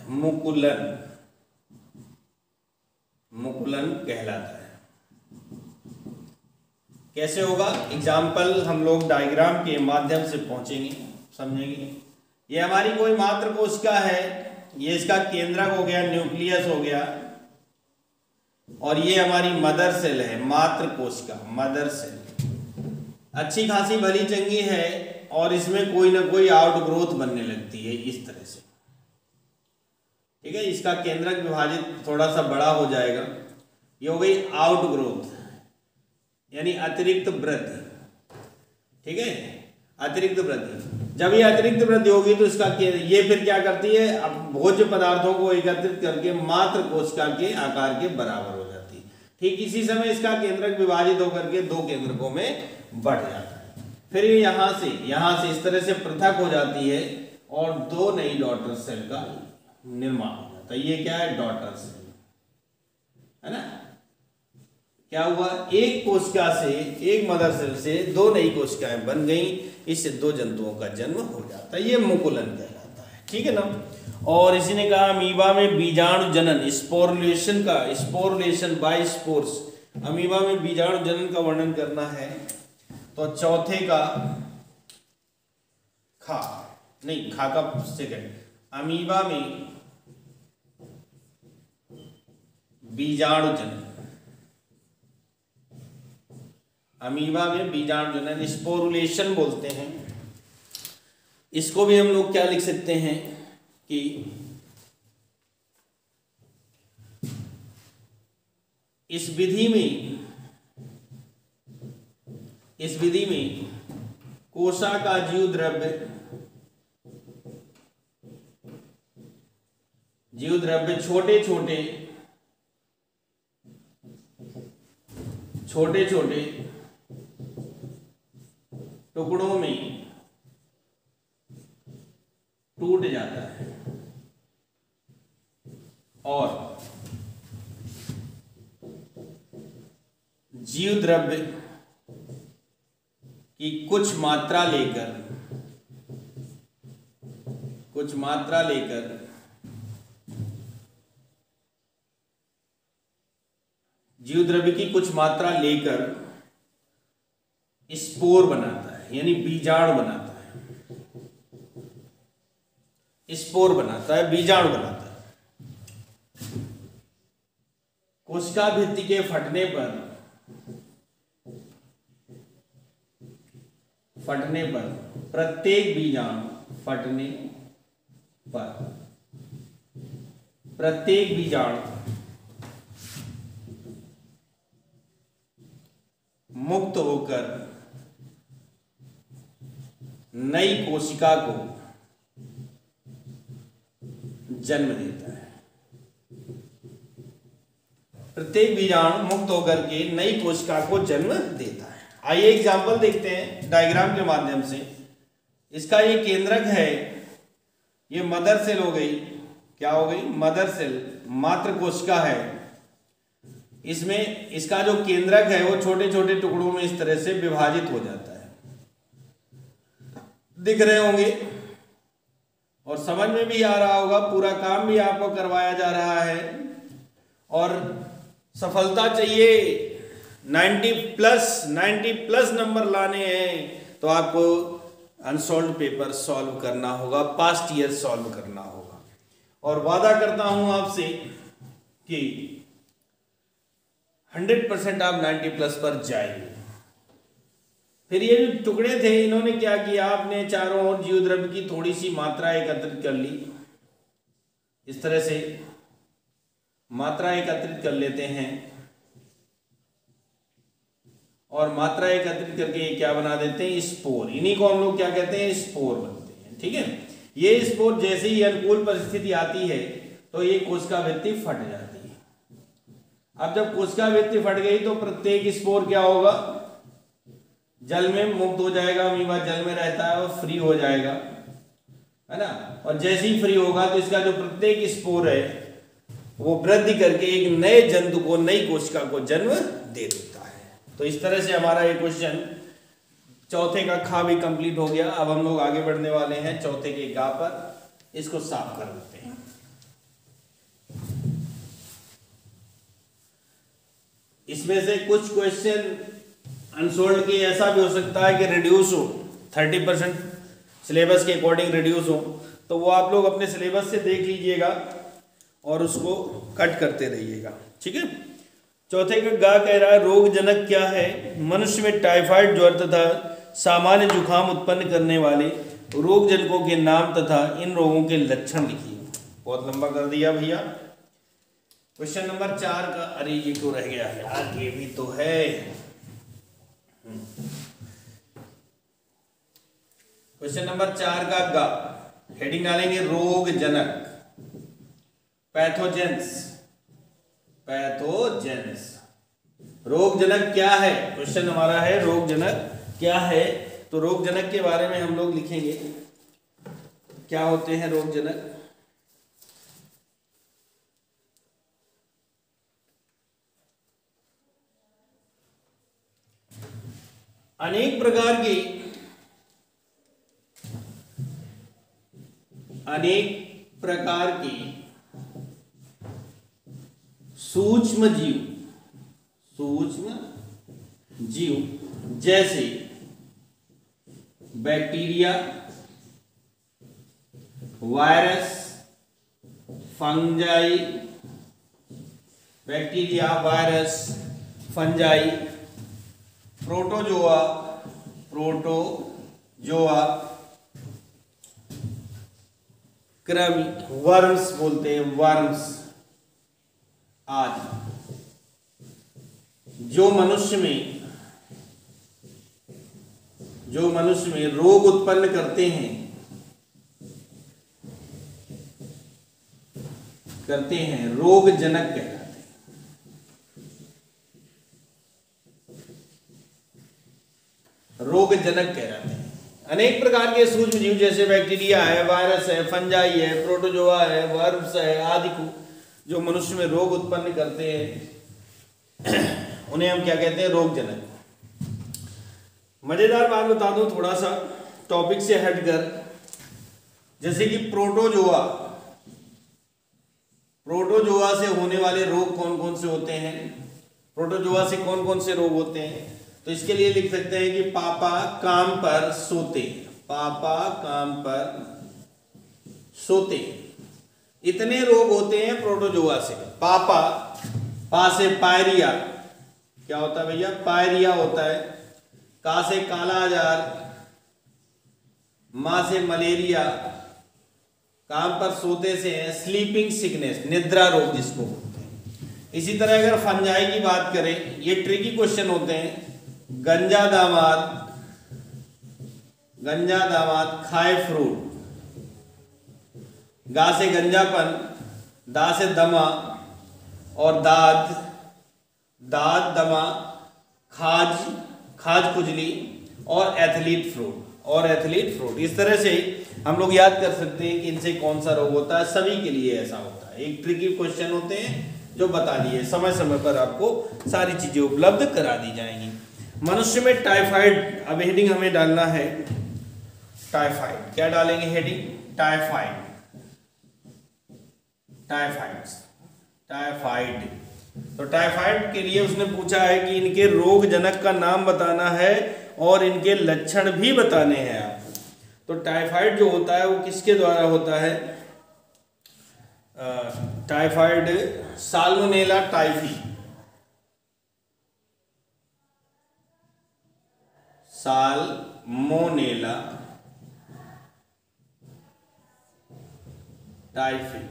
मुकुलन कहलाता है। कैसे होगा, एग्जाम्पल हम लोग डायग्राम के माध्यम से पहुंचेंगे, समझेंगे। ये हमारी कोई मात्र कोशिका है, ये इसका केंद्रक हो गया, न्यूक्लियस हो गया, और ये हमारी मदर सेल है, मात्र कोशिका, मदर सेल। अच्छी खासी भली चंगी है और इसमें कोई ना कोई आउटग्रोथ बनने लगती है इस तरह से, ठीक है। इसका केंद्रक विभाजित थोड़ा सा बड़ा हो जाएगा, ये हो गई आउटग्रोथ यानी अतिरिक्त वृद्धि, ठीक है, अतिरिक्त वृद्धि। जब ये अतिरिक्त वृद्धि होगी तो इसका ये फिर क्या करती है, अब भोज्य पदार्थों को एकत्रित करके मात्र कोशिका के आकार के बराबर हो जाती है। ठीक इसी समय इसका केंद्रक विभाजित होकर के 2 केंद्रकों में बढ़ जाता है। फिर ये यहाँ से इस तरह से पृथक हो जाती है और 2 नई डॉटर सेल का निर्माण हो जाता है। ये क्या है, डॉटर सेल, है ना। क्या हुआ, एक कोशिका से, एक मदर सेल से 2 नई कोशिकाएं बन गई, इससे 2 जंतुओं का जन्म हो जाता है। ये मुकुलन कहलाता है, ठीक है ना। और इसी ने कहा अमीबा में बीजाणु जनन, स्पोरुलेशन बाय स्पोर्स, अमीबा में बीजाणु जनन का वर्णन करना है। तो चौथे का खा का सेकंड, अमीबा में बीजाणु जनन, अमीबा में बीजाणु जनन स्पोरुलेशन बोलते हैं। इसको भी हम लोग क्या लिख सकते हैं कि इस विधि में कोशा का जीव द्रव्य छोटे छोटे टुकड़ों में टूट जाता है और जीव द्रव्य की कुछ मात्रा लेकर जीव द्रव्य की कुछ मात्रा लेकर स्पोर बनाता है, यानी बीजाणु बनाता है। स्पोर बनाता है, बीजाणु बनाता है। कोशिका भित्ति के फटने पर प्रत्येक बीजाणु मुक्त होकर नई कोशिका को जन्म देता है। प्रत्येक बीजाणु मुक्त होकर के नई कोशिका को जन्म देता है। आइए एग्जाम्पल देखते हैं डायग्राम के माध्यम से। इसका ये केंद्रक है, ये मदर सेल हो गई। क्या हो गई? मदर सेल, मात्र कोशिका है। इसमें इसका जो केंद्रक है वो छोटे छोटे टुकड़ों में इस तरह से विभाजित हो जाता है, दिख रहे होंगे और समझ में भी आ रहा होगा। पूरा काम भी आपको करवाया जा रहा है और सफलता चाहिए 90 प्लस नंबर लाने हैं तो आपको अनसॉल्व्ड पेपर सॉल्व करना होगा, पास्ट ईयर सॉल्व करना होगा। और वादा करता हूं आपसे कि 100% आप 90 प्लस पर जाएंगे। फिर ये जो टुकड़े थे, इन्होंने क्या किया, आपने चारों ओर जीव द्रव्य की थोड़ी सी मात्रा एकत्रित कर ली। इस तरह से मात्रा एकत्रित कर लेते हैं और मात्रा एकत्रित करके ये क्या बना देते हैं? स्पोर। इन्हीं को हम लोग क्या कहते हैं? स्पोर बनते हैं। ठीक है। ये स्पोर जैसे ही अनुकूल परिस्थिति आती है तो ये कोशिका भित्ति फट जाती है। अब जब कोशिका भित्ति फट गई तो प्रत्येक स्पोर क्या होगा? जल में मुक्त हो जाएगा। अमीबा जल में रहता है और फ्री हो जाएगा, है ना। और जैसे ही फ्री होगा तो इसका जो प्रत्येक स्पोर है वो वृद्धि करके एक नए जंतु को, नई कोशिका को जन्म दे देता है। तो इस तरह से हमारा ये क्वेश्चन चौथे का खा भी कंप्लीट हो गया। अब हम लोग आगे बढ़ने वाले हैं चौथे के गा पर। इसको साफ कर लेते हैं। इसमें से कुछ क्वेश्चन अनसोल्ड के ऐसा भी हो सकता है कि रिड्यूस हो, 30% सिलेबस के अकॉर्डिंग रिड्यूस हो, तो वो आप लोग अपने सिलेबस से देख लीजिएगा और उसको कट करते रहिएगा। ठीक है। चौथे का गा कह रहा है रोग जनक क्या है? मनुष्य में टाइफाइड ज्वर तथा सामान्य जुखाम उत्पन्न करने वाले रोग जनकों के नाम तथा इन रोगों के लक्षण लिखिए। बहुत लंबा कर दिया भैया। क्वेश्चन नंबर 4 का, अरे ये क्यों रह गया है यार, ये भी तो है। क्वेश्चन नंबर 4 का गा, हेडिंग डालेंगे रोग जनक, पैथोजेंस। रोग जनक क्या है? क्वेश्चन हमारा है रोग जनक क्या है। तो रोग जनक के बारे में हम लोग लिखेंगे, क्या होते हैं रोग जनक। अनेक प्रकार के सूक्ष्म जीव जैसे बैक्टीरिया, वायरस, फंजाई, प्रोटोजोआ, कृमि, वर्म्स बोलते हैं, वर्म्स आदि जो मनुष्य में रोग उत्पन्न करते हैं रोग जनक कहलाते हैं। रोग जनक कहलाते हैं। अनेक प्रकार के सूक्ष्म जीव जैसे बैक्टीरिया है, वायरस है, फंजाई है, प्रोटोजोआ है, वर्म्स है आदि को जो मनुष्य में रोग उत्पन्न करते हैं उन्हें हम क्या कहते हैं? रोगजनक। मजेदार बात बता दूं थोड़ा सा टॉपिक से हटकर, जैसे कि प्रोटोजोआ, प्रोटोजोआ से होने वाले रोग कौन कौन से होते हैं? प्रोटोजोआ से कौन कौन से रोग होते हैं? तो इसके लिए लिख सकते हैं कि पापा काम पर सोते, पापा काम पर सोते, इतने रोग होते हैं प्रोटोजोआ से। पापा, पा से पायरिया, क्या होता है भैया? पायरिया होता है। का से काला आजार, मां से मलेरिया, काम पर सोते से है स्लीपिंग सिकनेस, निद्रा रोग जिसको बोलते हैं। इसी तरह अगर फंजाई की बात करें, ये ट्रिकी क्वेश्चन होते हैं। गंजा दामाद, गंजा दामाद खाए फ्रूट, गा से गंजापन, दा से दमा और दाद, दाद दमा, खाज, खाज खुजली और एथलीट फ्रूट, और एथलीट फ्रूट। इस तरह से हम लोग याद कर सकते हैं कि इनसे कौन सा रोग होता है। सभी के लिए ऐसा होता है। एक ट्रिकी क्वेश्चन होते हैं जो बता दिए, समय समय पर आपको सारी चीजें उपलब्ध करा दी जाएंगी। मनुष्य में टाइफाइड, अब हेडिंग हमें डालना है टाइफाइड। क्या डालेंगे हेडिंग? Typhoid, typhoid, typhoid. तो टाइफाइड के लिए उसने पूछा है कि इनके रोग जनक का नाम बताना है और इनके लक्षण भी बताने हैं आपको। तो टाइफाइड जो होता है वो किसके द्वारा होता है? Typhoid salmonella typhi, salmonella typhi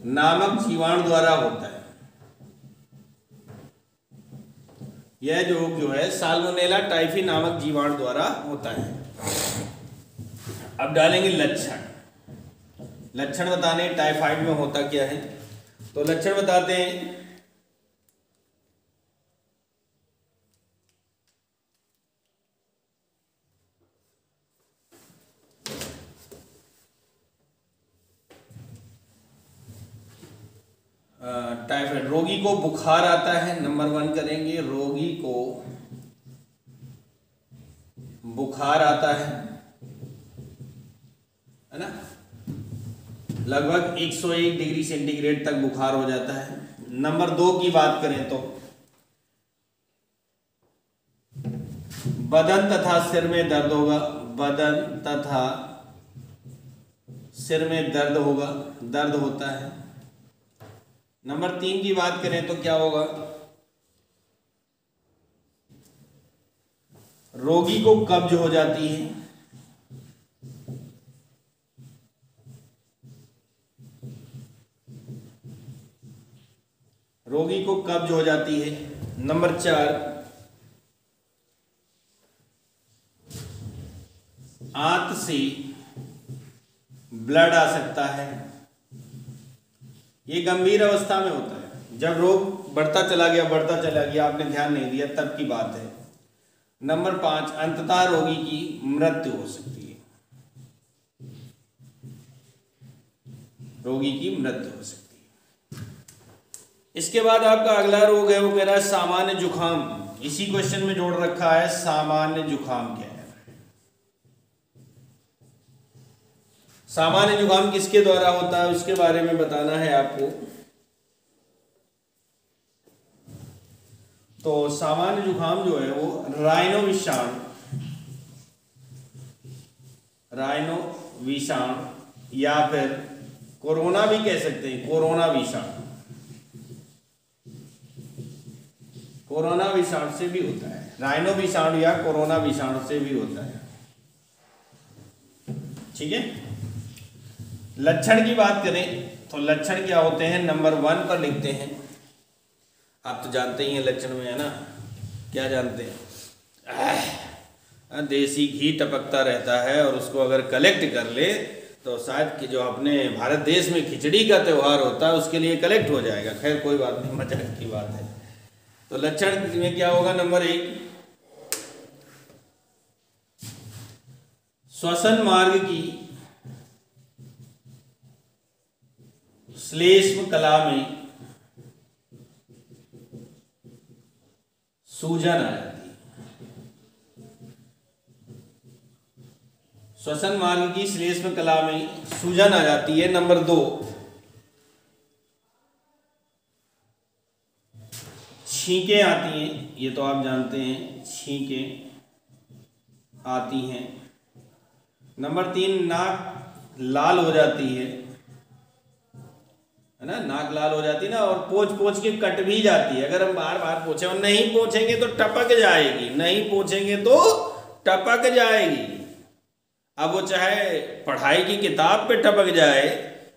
नामक जीवाणु द्वारा होता है। यह जो है साल्मोनेला टाइफी नामक जीवाणु द्वारा होता है। अब डालेंगे लक्षण। लक्षण बताने टाइफाइड में होता क्या है, तो लक्षण बताते हैं। टाइफाइड, रोगी को बुखार आता है, नंबर 1 करेंगे। रोगी को बुखार आता है ना, लगभग 101 डिग्री सेंटीग्रेड तक बुखार हो जाता है। नंबर 2 की बात करें तो बदन तथा सिर में दर्द होगा, बदन तथा सिर में दर्द होगा, दर्द होता है। नंबर 3 की बात करें तो क्या होगा? रोगी को कब्ज हो जाती है, रोगी को कब्ज हो जाती है। नंबर 4 आंत से ब्लड आ सकता है। ये गंभीर अवस्था में होता है, जब रोग बढ़ता चला गया आपने ध्यान नहीं दिया तब की बात है। नंबर 5 अंततः रोगी की मृत्यु हो सकती है, रोगी की मृत्यु हो सकती है। इसके बाद आपका अगला रोग है, वो कह रहा है सामान्य जुखाम। इसी क्वेश्चन में जोड़ रखा है सामान्य जुखाम क्या है। सामान्य जुखाम किसके द्वारा होता है उसके बारे में बताना है आपको। तो सामान्य जुखाम जो है वो राइनो विषाणु या फिर कोरोना भी कह सकते हैं, कोरोना विषाणु से भी होता है। राइनो विषाणु या कोरोना विषाणु से भी होता है। ठीक है। लक्षण की बात करें तो लक्षण क्या होते हैं, नंबर 1 पर लिखते हैं। आप तो जानते ही हैं लक्षण में, है ना, क्या जानते हैं? देसी घी टपकता रहता है और उसको अगर कलेक्ट कर ले तो शायद कि जो अपने भारत देश में खिचड़ी का त्यौहार होता है उसके लिए कलेक्ट हो जाएगा। खैर कोई बात नहीं, मजाक की बात है। तो लक्षण में क्या होगा, नंबर 1 श्वसन मार्ग की श्लेष्म कला में सूजन आ जाती है। श्वसन मार्ग की श्लेष्म कला में सूजन आ जाती है। नंबर 2, छींकें आती हैं, ये तो आप जानते हैं, छींकें आती हैं। नंबर 3, नाक लाल हो जाती है ना, नाक लाल हो जाती है ना, और पोंछ के कट भी जाती है। अगर हम बार बार पोंछे और नहीं पोंछेंगे तो टपक जाएगी, नहीं पोंछेंगे तो टपक जाएगी। अब वो चाहे पढ़ाई की किताब पे टपक जाए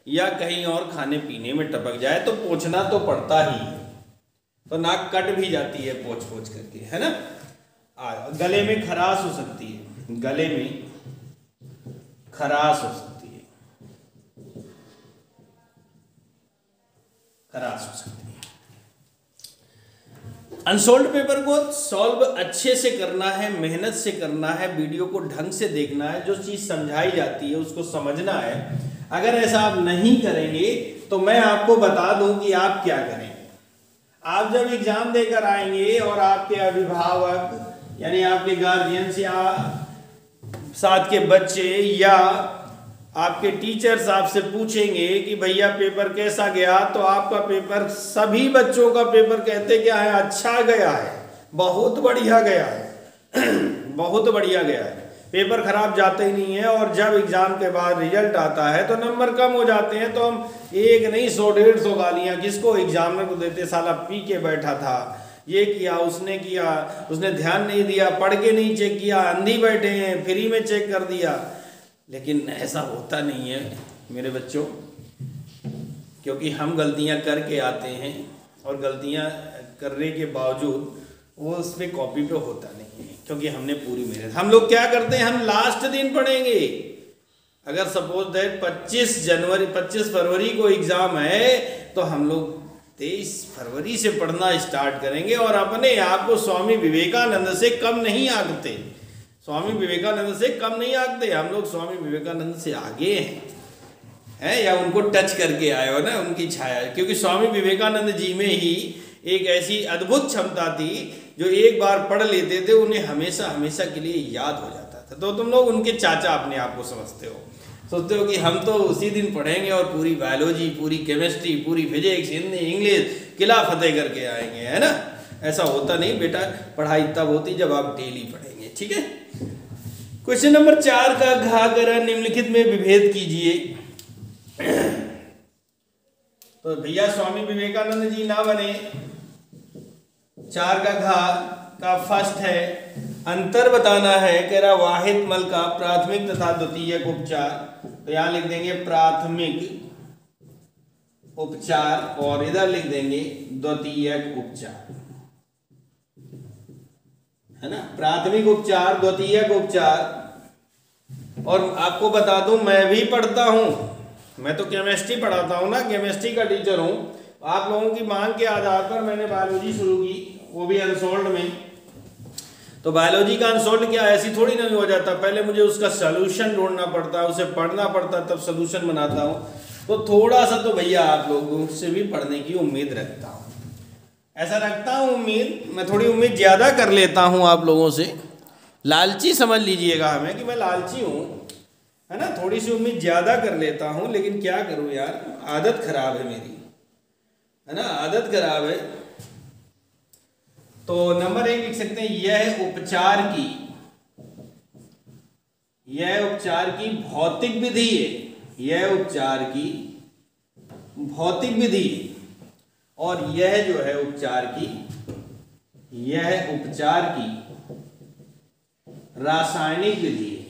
या कहीं और खाने पीने में टपक जाए तो पोंछना तो पड़ता ही है। तो नाक कट भी जाती है पोंछ करके, है ना। गले में खराश हो सकती है, गले में खराश हो सकती है, खराश हो सकती है। अनसोल्ड पेपर को सॉल्व अच्छे से करना है, मेहनत से करना है, वीडियो को ढंग से देखना है, जो चीज़ समझाई जाती है उसको समझना है। अगर ऐसा आप नहीं करेंगे तो मैं आपको बता दूं कि आप क्या करें। आप जब एग्जाम देकर आएंगे और आपके अभिभावक यानी आपके गार्जियंस या साथ के बच्चे या आपके टीचर्स आपसे पूछेंगे कि भैया पेपर कैसा गया, तो आपका पेपर, सभी बच्चों का पेपर कहते क्या है, अच्छा गया है, बहुत बढ़िया गया है बहुत बढ़िया गया है। पेपर खराब जाते ही नहीं है। और जब एग्जाम के बाद रिजल्ट आता है तो नंबर कम हो जाते हैं, तो हम एक नहीं 100-150 गालियाँ किसको, एग्जामिनर को देते, साला पी के बैठा था, ये किया, उसने किया, उसने ध्यान नहीं दिया, पढ़ के नहीं चेक किया, अंधी बैठे हैं, फ्री में चेक कर दिया। लेकिन ऐसा होता नहीं है मेरे बच्चों, क्योंकि हम गलतियां करके आते हैं और गलतियां करने के बावजूद वो उस पर कॉपी पे होता नहीं है, क्योंकि हमने पूरी मेहनत। हम लोग क्या करते हैं, हम लास्ट दिन पढ़ेंगे। अगर सपोज दैट 25 फरवरी को एग्ज़ाम है तो हम लोग 23 फरवरी से पढ़ना स्टार्ट करेंगे और अपने आप को स्वामी विवेकानंद से कम नहीं आंकते। स्वामी विवेकानंद से कम नहीं आंकते, हम लोग स्वामी विवेकानंद से आगे हैं या उनको टच करके आए हो ना, उनकी छाया। क्योंकि स्वामी विवेकानंद जी में ही एक ऐसी अद्भुत क्षमता थी, जो एक बार पढ़ लेते थे उन्हें हमेशा हमेशा के लिए याद हो जाता था। तो तुम लोग उनके चाचा अपने आप को समझते हो, सोचते हो कि हम तो उसी दिन पढ़ेंगे और पूरी बायोलॉजी, पूरी केमिस्ट्री, पूरी फिजिक्स, हिंदी, इंग्लिश किला फतेह करके आएंगे, है ना। ऐसा होता नहीं बेटा, पढ़ाई तब होती जब आप डेली पढ़ेंगे, ठीक है। क्वेश्चन नंबर 4 का घा करा निम्नलिखित में विभेद कीजिए। तो भैया स्वामी विवेकानंद जी ना बने। 4 का घा का फर्स्ट है, अंतर बताना है, कह रहा वाहिद मल का प्राथमिक तथा द्वितीयक उपचार। तो यहां लिख देंगे प्राथमिक उपचार और इधर लिख देंगे द्वितीयक उपचार, है ना। प्राथमिक उपचार, द्वितीयक उपचार। और आपको बता दूं, मैं भी पढ़ता हूं, मैं तो केमिस्ट्री पढ़ाता हूं ना, केमिस्ट्री का टीचर हूं। आप लोगों की मांग के आधार पर मैंने बायोलॉजी शुरू की, वो भी अनसोल्ड में। तो बायोलॉजी का अनसोल्ड क्या ऐसी थोड़ी नहीं हो जाता, पहले मुझे उसका सोल्यूशन ढूंढना पड़ता है, उसे पढ़ना पड़ता है, तब सोल्यूशन बनाता हूँ। तो थोड़ा सा तो भैया आप लोगों से भी पढ़ने की उम्मीद रखता हूँ, ऐसा रखता हूँ उम्मीद। मैं थोड़ी उम्मीद ज़्यादा कर लेता हूँ आप लोगों से, लालची समझ लीजिएगा हमें कि मैं लालची हूँ, है ना। थोड़ी सी उम्मीद ज़्यादा कर लेता हूँ, लेकिन क्या करूँ यार, आदत खराब है मेरी, है ना, आदत खराब है। तो नंबर 1 लिख सकते हैं, यह उपचार की भौतिक विधि है, यह उपचार की भौतिक विधि है। और यह जो है उपचार की रासायनिक विधि है,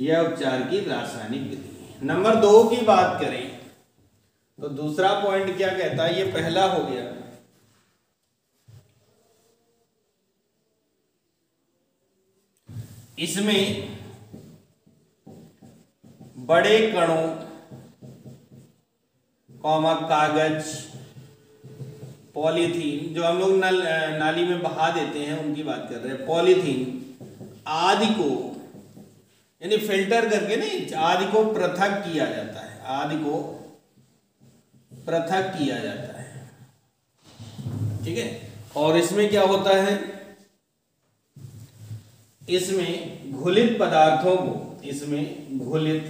यह उपचार की रासायनिक विधि है। नंबर 2 की बात करें तो दूसरा पॉइंट क्या कहता है, ये पहला हो गया। इसमें बड़े कणों कागज, पॉलीथीन, जो हम लोग नाली में बहा देते हैं उनकी बात कर रहे हैं, पॉलीथीन आदि को यानी फिल्टर करके नहीं, आदि को पृथक किया जाता है, आदि को पृथक किया जाता है, ठीक है। और इसमें क्या होता है, इसमें घुलित पदार्थों को, इसमें घुलित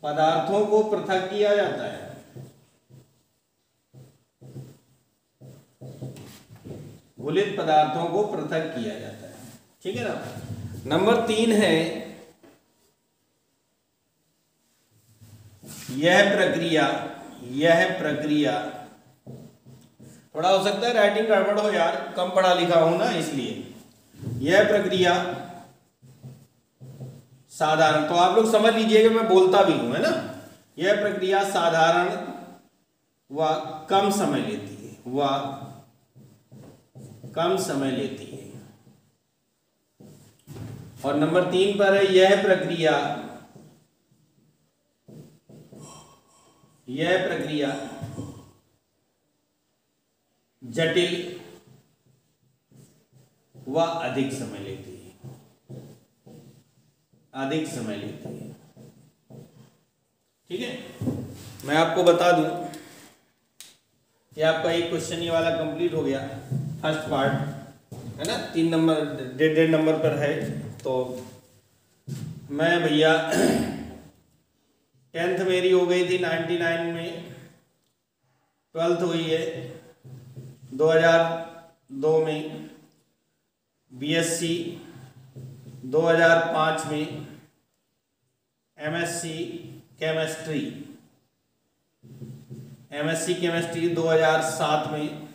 पदार्थों को पृथक किया जाता है, घुलित पदार्थों को पृथक किया जाता है, ठीक है ना। नंबर 3 है, यह प्रक्रिया थोड़ा हो सकता है राइटिंग गड़बड़ हो यार, कम पढ़ा लिखा हूं ना इसलिए। यह प्रक्रिया साधारण, तो आप लोग समझ लीजिएगा मैं बोलता भी हूं, है ना। यह प्रक्रिया साधारण व कम समय लेती है, कम समय लेती है। और नंबर 3 पर है, यह प्रक्रिया जटिल व अधिक समय लेती है, अधिक समय लेती है, ठीक है। मैं आपको बता दूं कि आपका एक क्वेश्चन ये वाला कंप्लीट हो गया, फर्स्ट पार्ट, है ना। 3 नंबर 1.5 नंबर पर है। तो मैं भैया 10th मेरी हो गई थी 99 में, 12th हुई है 2002 में, बीएससी 2005 में, एमएससी केमिस्ट्री 2007 में,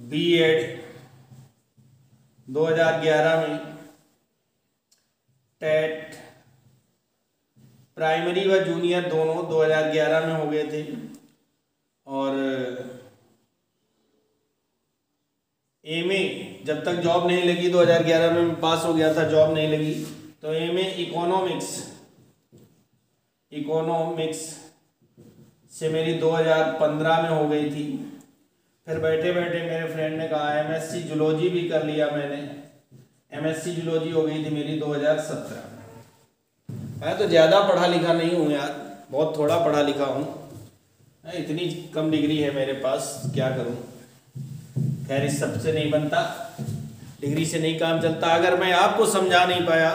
बीएड 2011 में, टेट प्राइमरी व जूनियर दोनों 2011 में हो गए थे। और एमए जब तक जॉब नहीं लगी, 2011 में पास हो गया था, जॉब नहीं लगी, तो एमए इकोनॉमिक्स से मेरी 2015 में हो गई थी। फिर बैठे बैठे मेरे फ्रेंड ने कहा एमएससी जूलॉजी भी कर लिया मैंने, एमएससी जूलॉजी हो गई थी मेरी 2017 में। मैं तो ज़्यादा पढ़ा लिखा नहीं हूँ यार, बहुत थोड़ा पढ़ा लिखा हूँ, इतनी कम डिग्री है मेरे पास, क्या करूँ। खैर इस सबसे नहीं बनता, डिग्री से नहीं काम चलता। अगर मैं आपको समझा नहीं पाया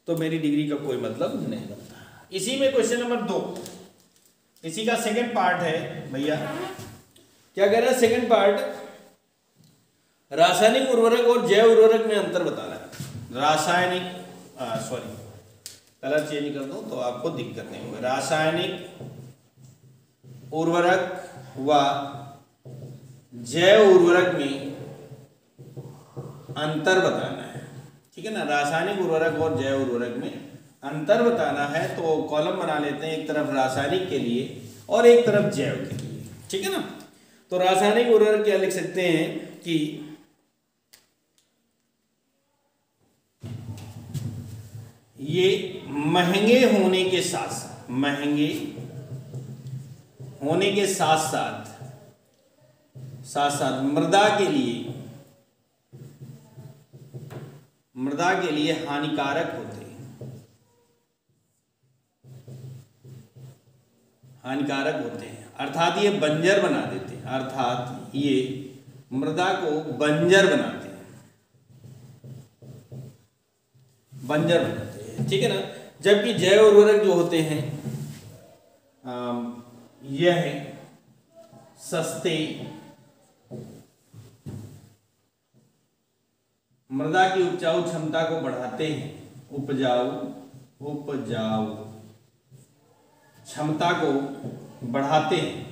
तो मेरी डिग्री का कोई मतलब नहीं बनता। इसी में क्वेश्चन नंबर 2, इसी का सेकंड पार्ट है भैया। क्या कह रहा है सेकंड पार्ट, रासायनिक उर्वरक और जैव उर्वरक में अंतर बताना है। रासायनिक कलर चेंज कर दो तो आपको दिक्कत नहीं होगी। रासायनिक उर्वरक व जैव उर्वरक में अंतर बताना है, ठीक है ना। रासायनिक उर्वरक और जैव उर्वरक में अंतर बताना है, तो कॉलम बना लेते हैं, एक तरफ रासायनिक के लिए और एक तरफ जैव के लिए, ठीक है ना। तो रासायनिक उर्वरक क्या लिख सकते हैं कि ये महंगे होने के साथ मृदा के लिए हानिकारक होते हैं, अर्थात ये बंजर बना देते हैं, अर्थात ये मृदा को बंजर बनाते हैं, ठीक है ना। जबकि जैव उर्वरक जो होते हैं यह सस्ते, मृदा की उपजाऊ क्षमता को बढ़ाते हैं, उपजाऊ क्षमता को बढ़ाते हैं।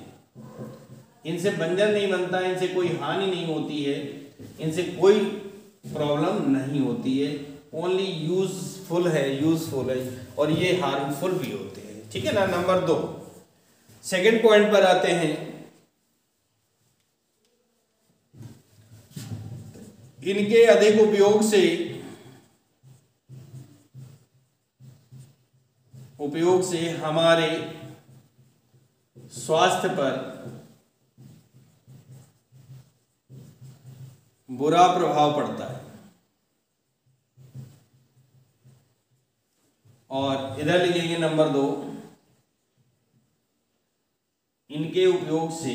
इनसे बंजर नहीं बनता, इनसे कोई हानि नहीं होती है, इनसे कोई प्रॉब्लम नहीं होती है, ओनली यूजफुल है और ये हार्मफुल भी होते हैं, ठीक है ना। नंबर 2 सेकंड पॉइंट पर आते हैं। इनके अधिक उपयोग से हमारे स्वास्थ्य पर बुरा प्रभाव पड़ता है। और इधर लिखेंगे नंबर 2, इनके उपयोग से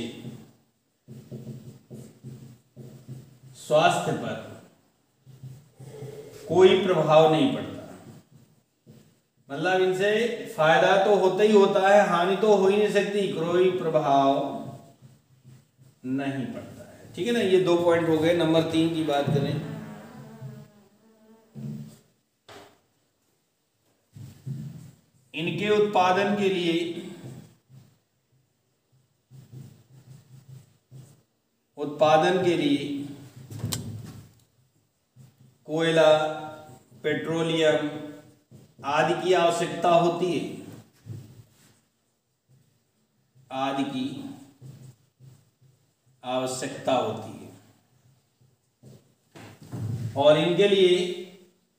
स्वास्थ्य पर कोई प्रभाव नहीं पड़ता। मतलब इनसे फायदा तो होता ही होता है, हानि तो हो ही नहीं सकती, कोई प्रभाव नहीं पड़ता है। ठीक है ना, ये 2 पॉइंट हो गए। नंबर 3 की बात करें, इनके उत्पादन के लिए कोयला, पेट्रोलियम आदि की आवश्यकता होती है, आदि की आवश्यकता होती है। और इनके लिए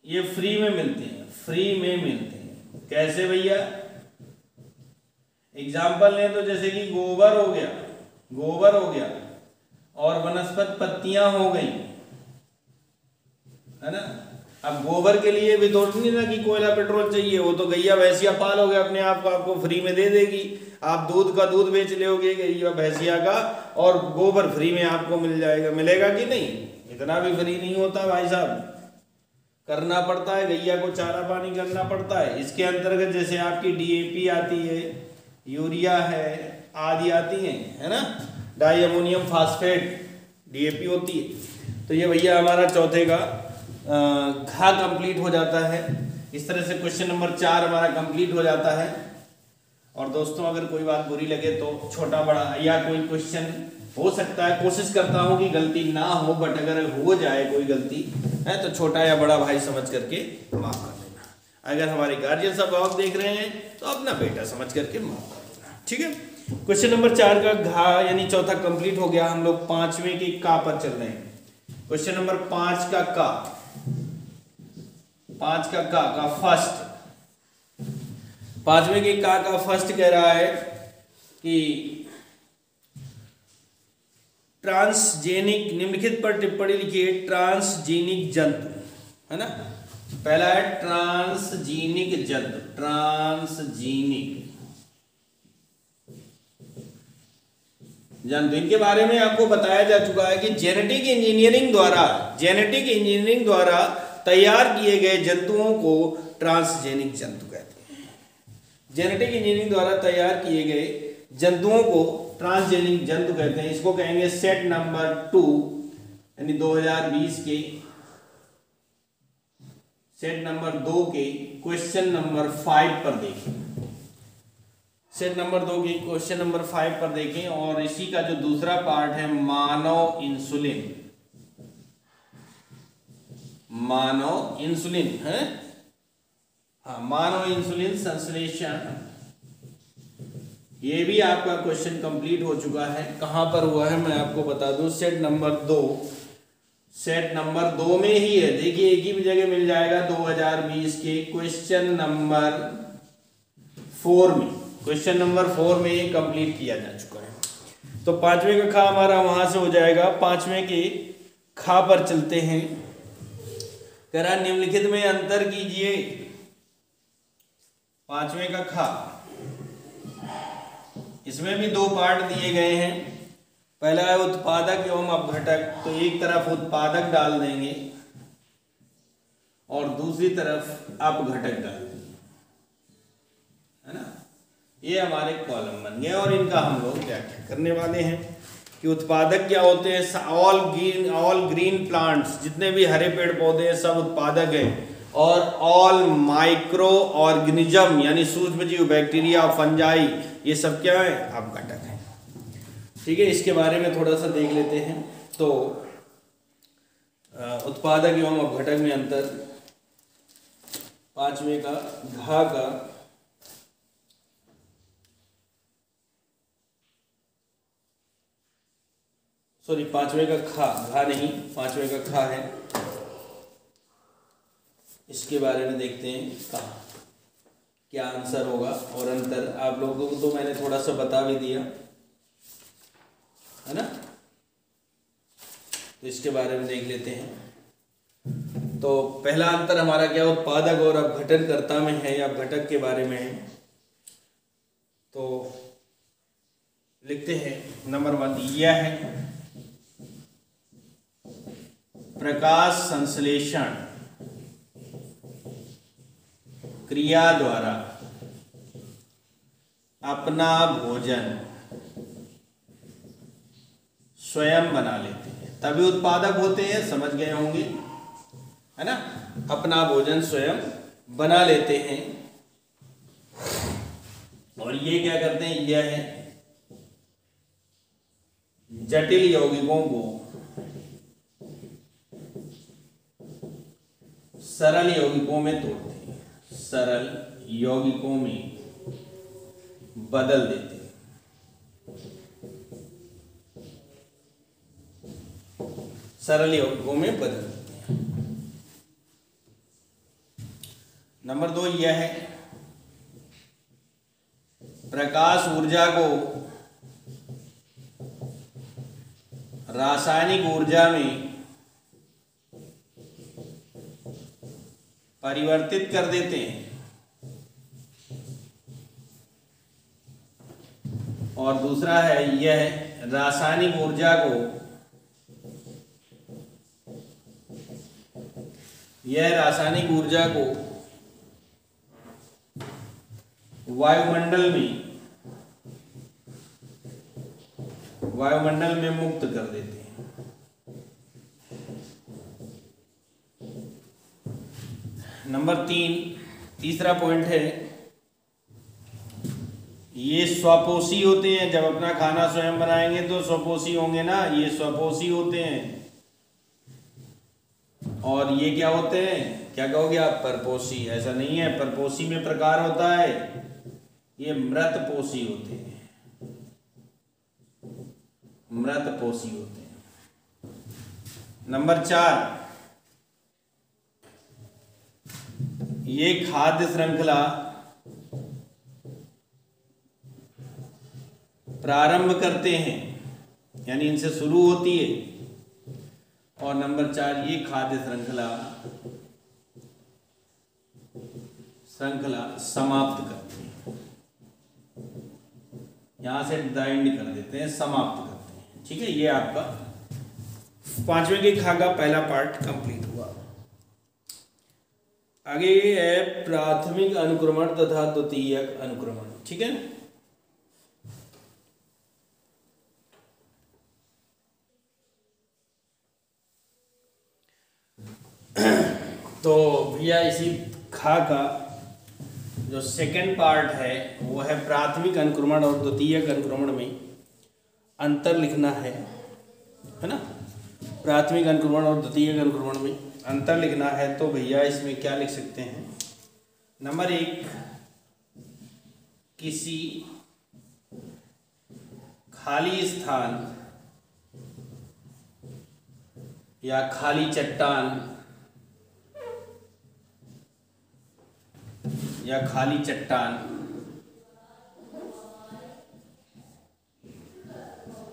ये फ्री में मिलते हैं, फ्री में मिलते हैं। कैसे भैया? एग्जाम्पल लें तो जैसे कि गोबर हो गया और वनस्पत पत्तियां हो गई, है ना। अब गोबर के लिए भी तो नहीं ना कि कोयला पेट्रोल चाहिए, वो तो गैया भैंसिया पालोगे अपने आप को, आपको फ्री में दे देगी। आप दूध का दूध बेच लोगे गैया भैंसिया का, और गोबर फ्री में आपको मिल जाएगा। मिलेगा कि नहीं? इतना भी फ्री नहीं होता भाई साहब, करना पड़ता है, गैया को चारा पानी करना पड़ता है। इसके अंतर्गत जैसे आपकी DAP आती है, यूरिया है, आदि आती हैं, है ना, डाई अमोनियम फास्फेट DAP होती है। तो ये भैया हमारा चौथे का घा कंप्लीट हो जाता है। इस तरह से क्वेश्चन नंबर 4 हमारा कंप्लीट हो जाता है। और दोस्तों अगर कोई बात बुरी लगे तो छोटा बड़ा या कोई क्वेश्चन हो सकता है, कोशिश करता हूं कि गलती ना हो, बट अगर हो जाए कोई गलती है तो छोटा या बड़ा भाई समझ करके माफ कर देना। अगर हमारे गार्जियन सब आप देख रहे हैं तो अपना बेटा समझ करके माफ कर देना। ठीक है, क्वेश्चन नंबर 4 का घा यानी चौथा कंप्लीट हो गया। हम लोग 5वें के का पर चल रहे हैं। क्वेश्चन नंबर 5 का का, 5 का फर्स्ट, 5वें के का फर्स्ट कह रहा है कि ट्रांसजेनिक, निम्नलिखित पर टिप्पणी लिखिए। ट्रांसजेनिक जंतु, है ना, पहला है ट्रांसजेनिक जंतु, ट्रांसजेनिक जंतु। इनके बारे में आपको बताया जा चुका है कि जेनेटिक इंजीनियरिंग द्वारा तैयार किए गए जंतुओं को ट्रांसजेनिक जंतु कहते हैं। जेनेटिक इंजीनियरिंग द्वारा तैयार किए गए जंतुओं को ट्रांसजेनिक जंतु कहते हैं। इसको कहेंगे सेट नंबर 2 यानी 2020 के सेट नंबर 2 के क्वेश्चन नंबर 5 पर देखें। सेट नंबर 2 के क्वेश्चन नंबर 5 पर देखें। और इसी का जो दूसरा पार्ट है मानव इंसुलिन, मानव इंसुलिन है, हाँ, मानव इंसुलिन संश्लेषण, ये भी आपका क्वेश्चन कंप्लीट हो चुका है। कहां पर हुआ है मैं आपको बता दूं, सेट नंबर 2, सेट नंबर 2 में ही है। देखिए एक ही जगह मिल जाएगा, 2020 के क्वेश्चन नंबर 4 में, क्वेश्चन नंबर 4 में ये कंप्लीट किया जा चुका है। तो 5वें का खा हमारा वहां से हो जाएगा। 5वें के खा पर चलते हैं। कह रहा निम्नलिखित में अंतर कीजिए। 5वें का खा, इसमें भी 2 पार्ट दिए गए हैं। पहला है उत्पादक एवं अपघटक, तो एक तरफ उत्पादक डाल देंगे और दूसरी तरफ अपघटक डाल देंगे, है ना। ये हमारे कॉलम बन गए और इनका हम लोग व्याख्या करने वाले हैं कि उत्पादक क्या होते हैं। ऑल ग्रीन प्लांट्स, जितने भी हरे पेड़ पौधे हैं सब उत्पादक हैं। और ऑल माइक्रो ऑर्गेनिज्म यानी सूक्ष्मजीव, बैक्टीरिया, फंजाई, ये सब क्या है? अपघटक है। ठीक है, इसके बारे में थोड़ा सा देख लेते हैं। तो उत्पादक एवं अपघटक में अंतर, 5वें का घा का सॉरी 5वें का खा, घा नहीं 5वें का खा है। इसके बारे में देखते हैं कहा क्या आंसर होगा। और अंतर आप लोगों को तो मैंने थोड़ा सा बता भी दिया, है ना। तो इसके बारे में देख लेते हैं। तो पहला अंतर हमारा क्या उत्पादक और अपघटनकर्ता में है या अपघटक के बारे में है। तो लिखते हैं नंबर 1, यह है प्रकाश संश्लेषण क्रिया द्वारा अपना भोजन स्वयं बना लेते हैं, तभी उत्पादक होते हैं, समझ गए होंगे, है ना। अपना भोजन स्वयं बना लेते हैं। और ये क्या करते हैं, यह है जटिल यौगिकों को सरल यौगिकों में तोड़ते हैं, सरल यौगिकों में बदल देते हैं। सरल यौगिकों में बदल देते हैं। नंबर 2, यह है प्रकाश ऊर्जा को रासायनिक ऊर्जा में परिवर्तित कर देते हैं। और दूसरा है, यह रासायनिक ऊर्जा को वायुमंडल में मुक्त कर देते हैं। नंबर 3, तीसरा पॉइंट है, ये स्वपोषी होते हैं। जब अपना खाना स्वयं बनाएंगे तो स्वपोषी होंगे ना, ये स्वपोषी होते हैं। और ये क्या होते हैं, क्या कहोगे आप, परपोषी। ऐसा नहीं है, परपोषी में प्रकार होता है, ये मृतपोषी होते हैं, मृतपोषी होते हैं। नंबर 4, ये खाद्य श्रृंखला प्रारंभ करते हैं, यानी इनसे शुरू होती है। और नंबर 4, ये खाद्य श्रृंखला समाप्त करते हैं, यहां से डाइंड कर देते हैं, समाप्त करते हैं। ठीक है, ये आपका 5वें के खा का पहला पार्ट कंप्लीट हुआ। आगे ये है प्राथमिक अनुक्रमण तथा द्वितीयक अनुक्रमण। ठीक है, तो भैया इसी खा का जो सेकंड पार्ट है वो है प्राथमिक अनुक्रमण और द्वितीयक अनुक्रमण में अंतर लिखना है ना। प्राथमिक अनुक्रमण और द्वितीयक अनुक्रमण में अंतर लिखना है, तो भैया इसमें क्या लिख सकते हैं। नंबर 1, किसी खाली स्थान या खाली चट्टान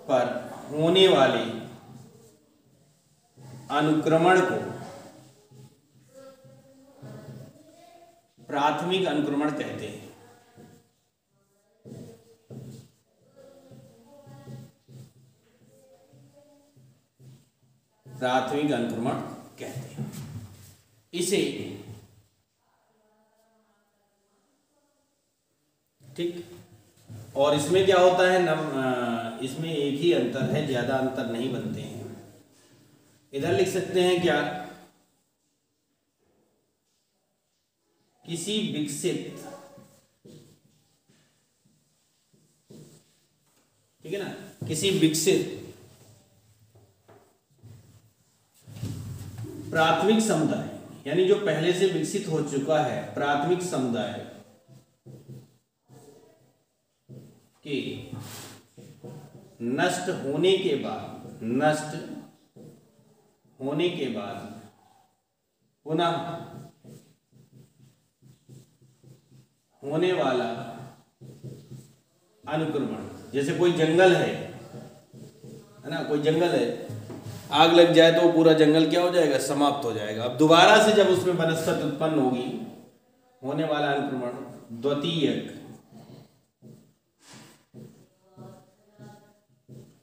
पर होने वाले अनुक्रमण को प्राथमिक अनुक्रमण कहते हैं। प्राथमिक अनुक्रमण कहते हैं इसे। ठीक, और इसमें क्या होता है, इसमें एक ही अंतर है, ज्यादा अंतर नहीं बनते हैं। इधर लिख सकते हैं क्या, किसी विकसित, ठीक है ना, किसी विकसित प्राथमिक समुदाय, यानी जो पहले से विकसित हो चुका है प्राथमिक समुदाय के नष्ट होने के बाद पुनः होने वाला अनुक्रमण। जैसे कोई जंगल है ना, कोई जंगल है आग लग जाए तो पूरा जंगल क्या हो जाएगा, समाप्त हो जाएगा। अब दोबारा से जब उसमें वनस्पति उत्पन्न होगी, होने वाला अनुक्रमण द्वितीयक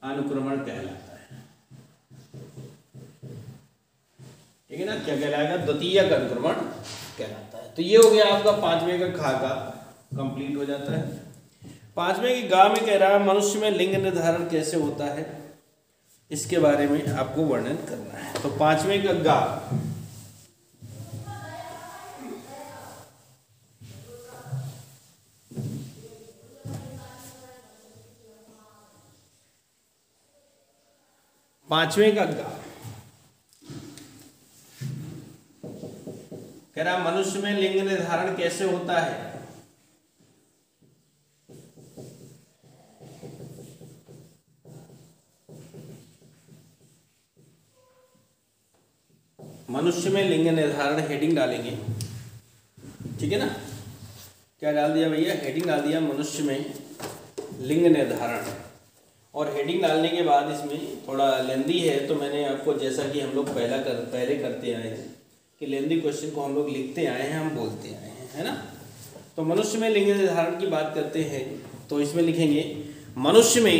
अनुक्रमण कहलाता है। ठीक है ना, क्या कहलाएगा, द्वितीयक अनुक्रमण कहलाता है। तो ये हो गया आपका 5वें का खा का कंप्लीट हो जाता है। 5वें की गा में कह रहा है मनुष्य में लिंग निर्धारण कैसे होता है, इसके बारे में आपको वर्णन करना है। तो 5वें का गा, पांचवें का गा कह रहा मनुष्य में लिंग निर्धारण कैसे होता है। मनुष्य में लिंग निर्धारण हेडिंग डालेंगे, ठीक है ना। क्या डाल दिया भैया, हेडिंग डाल दिया मनुष्य में लिंग निर्धारण। और हेडिंग डालने के बाद इसमें थोड़ा लेंदी है, तो मैंने आपको, जैसा कि हम लोग पहले करते आए हैं कि लेंदी क्वेश्चन को हम लोग लिखते आए हैं, हम बोलते आए हैं, है ना। तो मनुष्य में लिंग निर्धारण की बात करते हैं, तो इसमें लिखेंगे मनुष्य में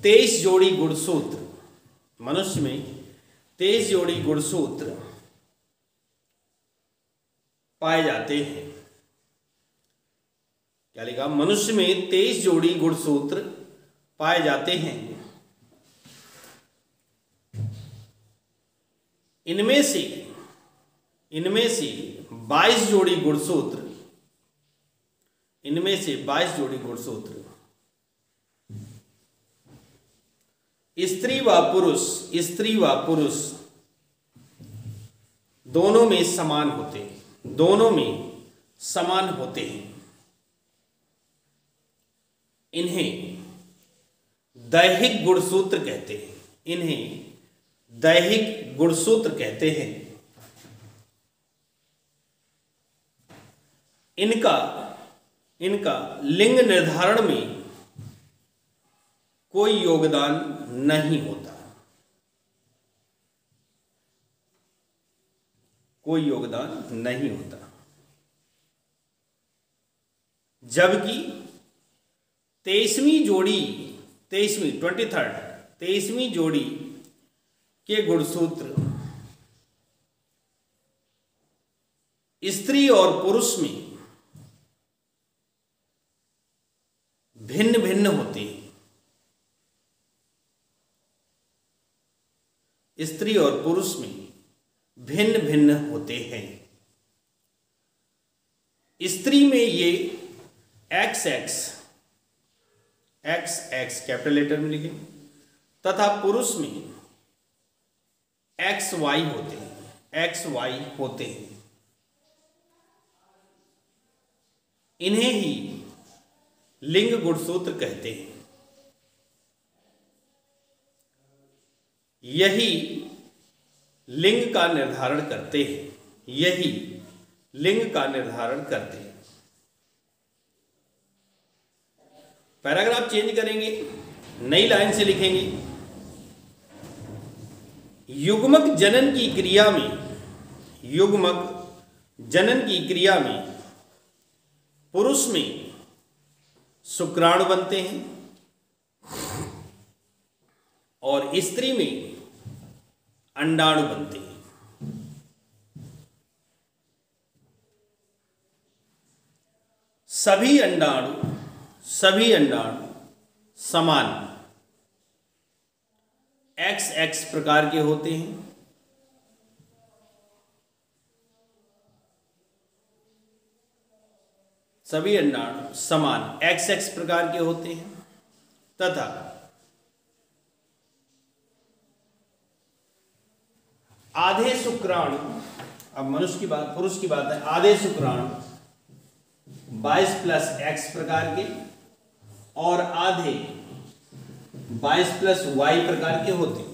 23 जोड़ी गुणसूत्र, मनुष्य में 23 जोड़ी गुणसूत्र पाए जाते हैं। क्या लिखा, मनुष्य में 23 जोड़ी गुणसूत्र पाए जाते हैं। इनमें से 22 जोड़ी गुणसूत्र, इनमें से 22 जोड़ी गुणसूत्र स्त्री व पुरुष दोनों में समान होते हैं, दोनों में समान होते हैं। इन्हें दैहिक गुणसूत्र कहते हैं, इन्हें दैहिक गुणसूत्र कहते हैं। इनका लिंग निर्धारण में कोई योगदान नहीं होता, कोई योगदान नहीं होता। जबकि 23वीं जोड़ी के गुणसूत्र स्त्री और पुरुष में भिन्न भिन्न होते हैं, स्त्री और पुरुष में भिन्न भिन्न होते हैं। स्त्री में ये XX कैपिटल लेटर में लिखें, तथा पुरुष में XY होते हैं। इन्हें ही लिंग गुणसूत्र कहते हैं। यही लिंग का निर्धारण करते हैं, यही लिंग का निर्धारण करते हैं। पैराग्राफ चेंज करेंगे, नई लाइन से लिखेंगे युग्मक जनन की क्रिया में पुरुष में शुक्राणु बनते हैं और स्त्री में अंडाणु बनते हैं। सभी अंडाणु समान XX प्रकार के होते हैं। सभी अंडाणु समान XX प्रकार के होते हैं तथा आधे शुक्राणु, अब मनुष्य की बात, पुरुष की बात है, आधे शुक्राणु 22+X प्रकार के और आधे 22+Y प्रकार के होते हैं।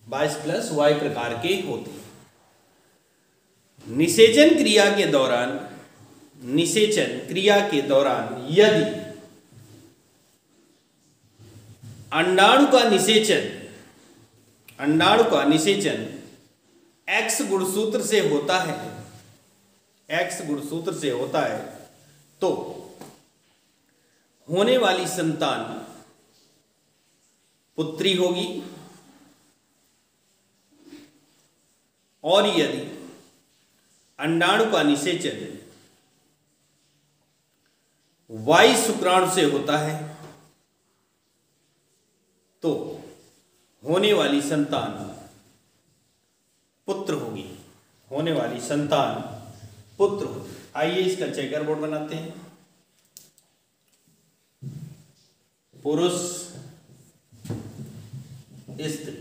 Y प्रकार के होते हैं। निषेचन क्रिया के दौरान यदि अंडाणु का निषेचन X गुणसूत्र से होता है तो होने वाली संतान पुत्री होगी, और यदि अंडाणु का निषेचन Y शुक्राणु से होता है तो होने वाली संतान पुत्र होगी। आइए इसका चेकर बोर्ड बनाते हैं। पुरुष स्त्री,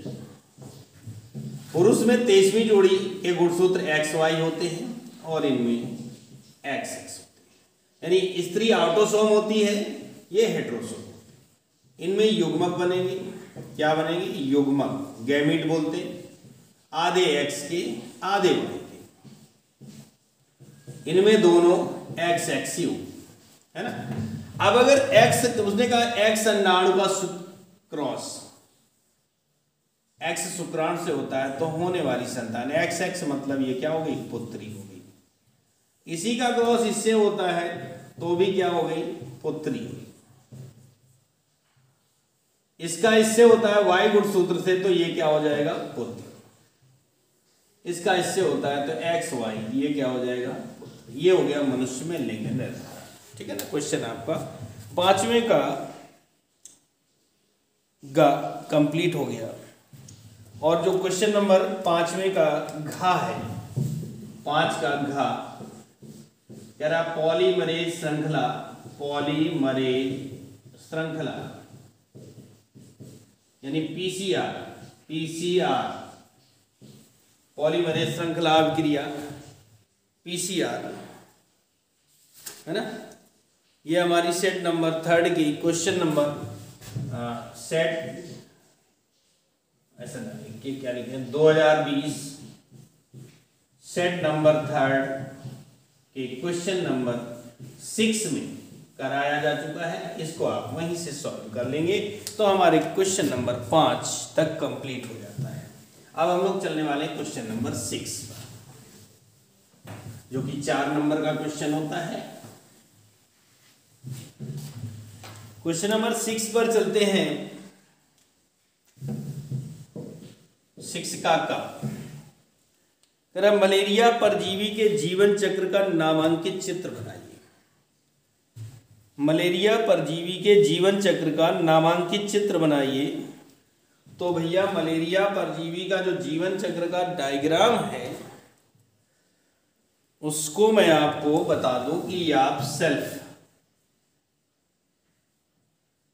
पुरुष में 23वीं जोड़ी के गुणसूत्र XY होते हैं और इनमें XX होते हैं, यानी स्त्री ऑटोसोम होती है, ये हेटेरोसोम। इनमें युग्मक बनेंगे। क्या बनेंगे? युग्मक, गैमीट बोलते हैं। आधे X के आधे Y के, इनमें दोनों XXU है ना। अब अगर X, तो उसने कहा X अंडाणु का क्रॉस X शुक्राणु से होता है तो होने वाली संतान XX, मतलब ये क्या हो गई? पुत्री हो गई। इसी का क्रॉस इससे होता है तो भी क्या हो गई? पुत्री हुई। इसका इससे होता है Y गुणसूत्र से तो ये क्या हो जाएगा? पुत्र। इसका इससे होता है तो XY, ये क्या हो जाएगा? पुत्र। ये हो गया मनुष्य में लिंग निर्धारण। ठीक है ना। क्वेश्चन आपका 5वें का कंप्लीट हो गया। और जो क्वेश्चन नंबर 5वें का घा है, 5 का घा कह रहा पॉलीमरेज श्रृंखला यानी पीसीआर पॉलीमरेज श्रृंखला अभिक्रिया PCR है ना। ये हमारी सेट नंबर 3 की क्वेश्चन नंबर सेट ऐसा कि क्या लिखे 2020 सेट नंबर 3 के क्वेश्चन नंबर 6 में कराया जा चुका है। इसको आप वहीं से सॉल्व कर लेंगे तो हमारे क्वेश्चन नंबर 5 तक कंप्लीट हो जाता है। अब हम लोग चलने वाले क्वेश्चन नंबर 6 पर, जो कि 4 नंबर का क्वेश्चन होता है। क्वेश्चन नंबर 6 पर चलते हैं। 6 का मलेरिया परजीवी के जीवन चक्र का नामांकित चित्र बनाइए। मलेरिया परजीवी के जीवन चक्र का नामांकित चित्र बनाइए। तो भैया मलेरिया परजीवी का जो जीवन चक्र का डायग्राम है उसको मैं आपको बता दूं कि आप सेल्फ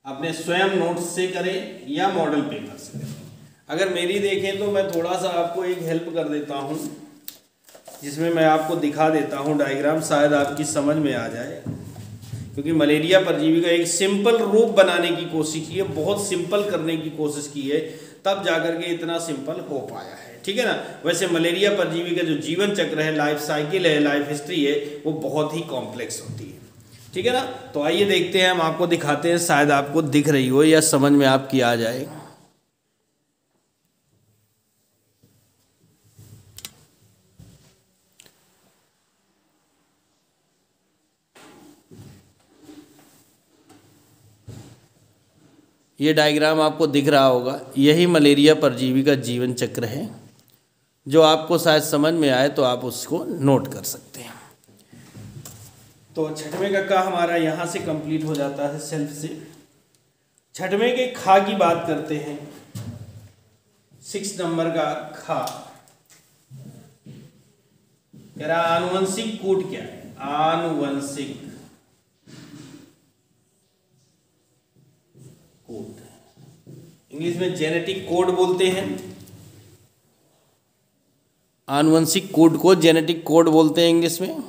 अपने स्वयं नोट्स से करें या मॉडल पेपर से करें। अगर मेरी देखें तो मैं थोड़ा सा आपको एक हेल्प कर देता हूं, जिसमें मैं आपको दिखा देता हूं डायग्राम, शायद आपकी समझ में आ जाए। क्योंकि मलेरिया परजीवी का एक सिंपल रूप बनाने की कोशिश की है, बहुत सिंपल करने की कोशिश की है, तब जाकर के इतना सिंपल हो पाया है। ठीक है ना। वैसे मलेरिया परजीवी का जो जीवन चक्र है, लाइफ साइकिल है, लाइफ हिस्ट्री है, वो बहुत ही कॉम्प्लेक्स होती है। ठीक है ना। तो आइए देखते हैं, हम आपको दिखाते हैं, शायद आपको दिख रही हो या समझ में आपकी आ जाए। ये डायग्राम आपको दिख रहा होगा, यही मलेरिया परजीवी का जीवन चक्र है। जो आपको शायद समझ में आए तो आप उसको नोट कर सकते हैं। तो 6वें का हमारा यहाँ से कंप्लीट हो जाता है सेल्फ से। 6वें के खा की बात करते हैं। 6 नंबर का खा कह रहा आनुवंशिक कोड क्या है? आनुवंशिक कोड, इंग्लिश में जेनेटिक कोड बोलते हैं। आनुवंशिक कोड को जेनेटिक कोड बोलते हैं इंग्लिश में।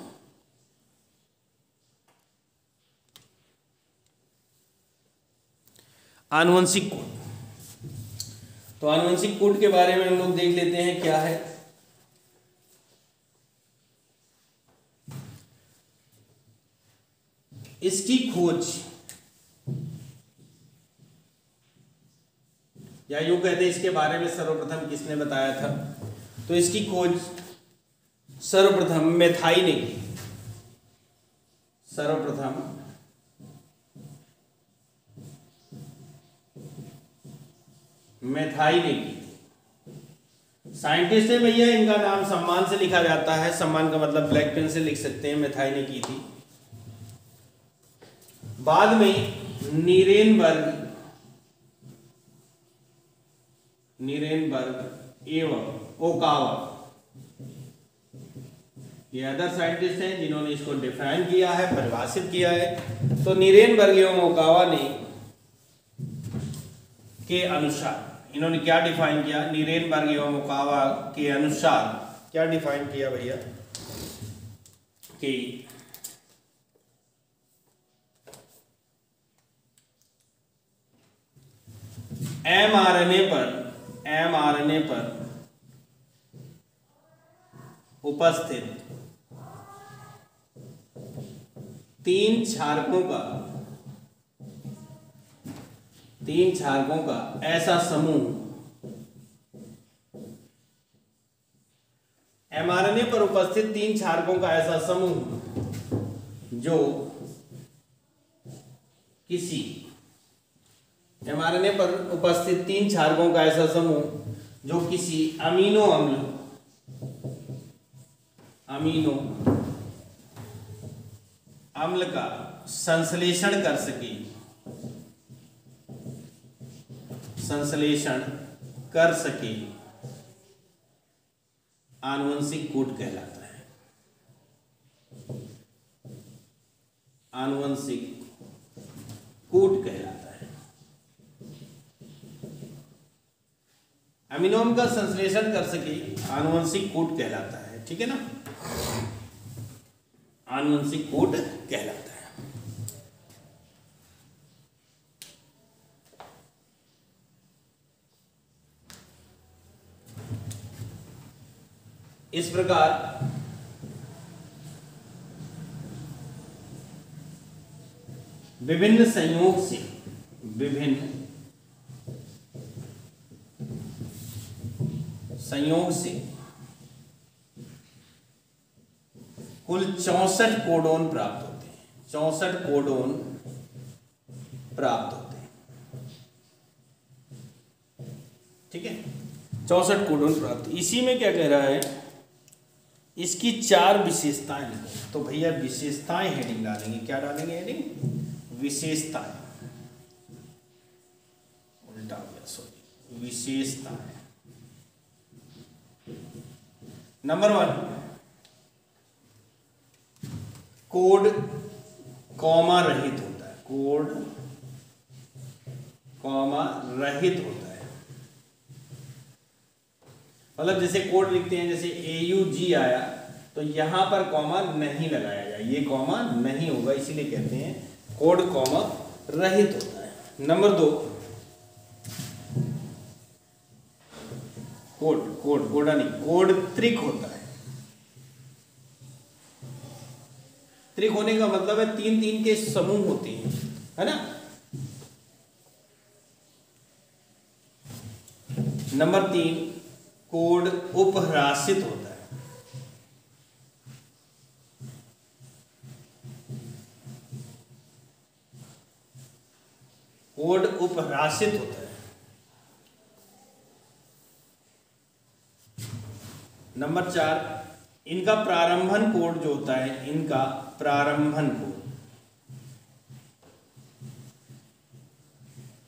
आनुवंशिक कोड, तो आनुवंशिक कोड के बारे में हम लोग देख लेते हैं क्या है। इसकी खोज, या यूं कहते हैं इसके बारे में सर्वप्रथम किसने बताया था, तो इसकी खोज सर्वप्रथम मैथाई ने की। सर्वप्रथम मैथाई ने की। साइंटिस्ट है भैया, इनका नाम सम्मान से लिखा जाता है, सम्मान का मतलब ब्लैक पेन से लिख सकते हैं, मैथाई ने की थी। बाद में नीरेनबर्ग एवं ओकावा, ये अदर साइंटिस्ट हैं जिन्होंने इसको डिफाइन किया है, परिभाषित किया है। तो नीरेनबर्ग एवं ओकावा ने के अनुसार इन्होंने क्या डिफाइन किया, नीरेनबर्ग एवं ओकावा के अनुसार क्या डिफाइन किया भैया, कि mRNA पर उपस्थित तीन क्षारकों का ऐसा समूह, mRNA पर उपस्थित तीन क्षारकों का ऐसा समूह जो किसी mRNA पर उपस्थित तीन क्षारकों का ऐसा समूह जो किसी अमीनो अम्ल का संश्लेषण कर सके आनुवंशिक कोड कहलाता है। आनुवंशिक कोड कहलाता है। अमीनो का संश्लेषण कर सके आनुवंशिक कोड कहलाता है, ठीक है ना, आनुवंशिक कोड कहलाता है। इस प्रकार विभिन्न संयोग से कुल 64 कोडोन प्राप्त होते हैं। 64 कोडोन प्राप्त होते हैं, ठीक है, 64 कोडोन प्राप्त। इसी में क्या कह रहा है, इसकी 4 विशेषताएं लिखो। तो भैया विशेषताएं हेडिंग डालेंगे, क्या डालेंगे हेडिंग, विशेषताएं, उल्टा हो गया सॉरी, विशेषताएं। नंबर 1, कोड कॉमा रहित होता है। कोड कॉमा रहित होता है, मतलब जैसे कोड लिखते हैं, जैसे AUG आया तो यहां पर कॉमा नहीं लगाया जाए, ये कॉमा नहीं होगा, इसीलिए कहते हैं कोड कॉमा रहित होता है। नंबर 2, कोड त्रिक होता है। त्रिक होने का मतलब है 3-3 के समूह होते हैं, है ना। नंबर 3, कोड उपह्रासित होता है। कोड उपह्रासित होता है। नंबर 4, इनका प्रारंभन कोड जो होता है, इनका प्रारंभन कोड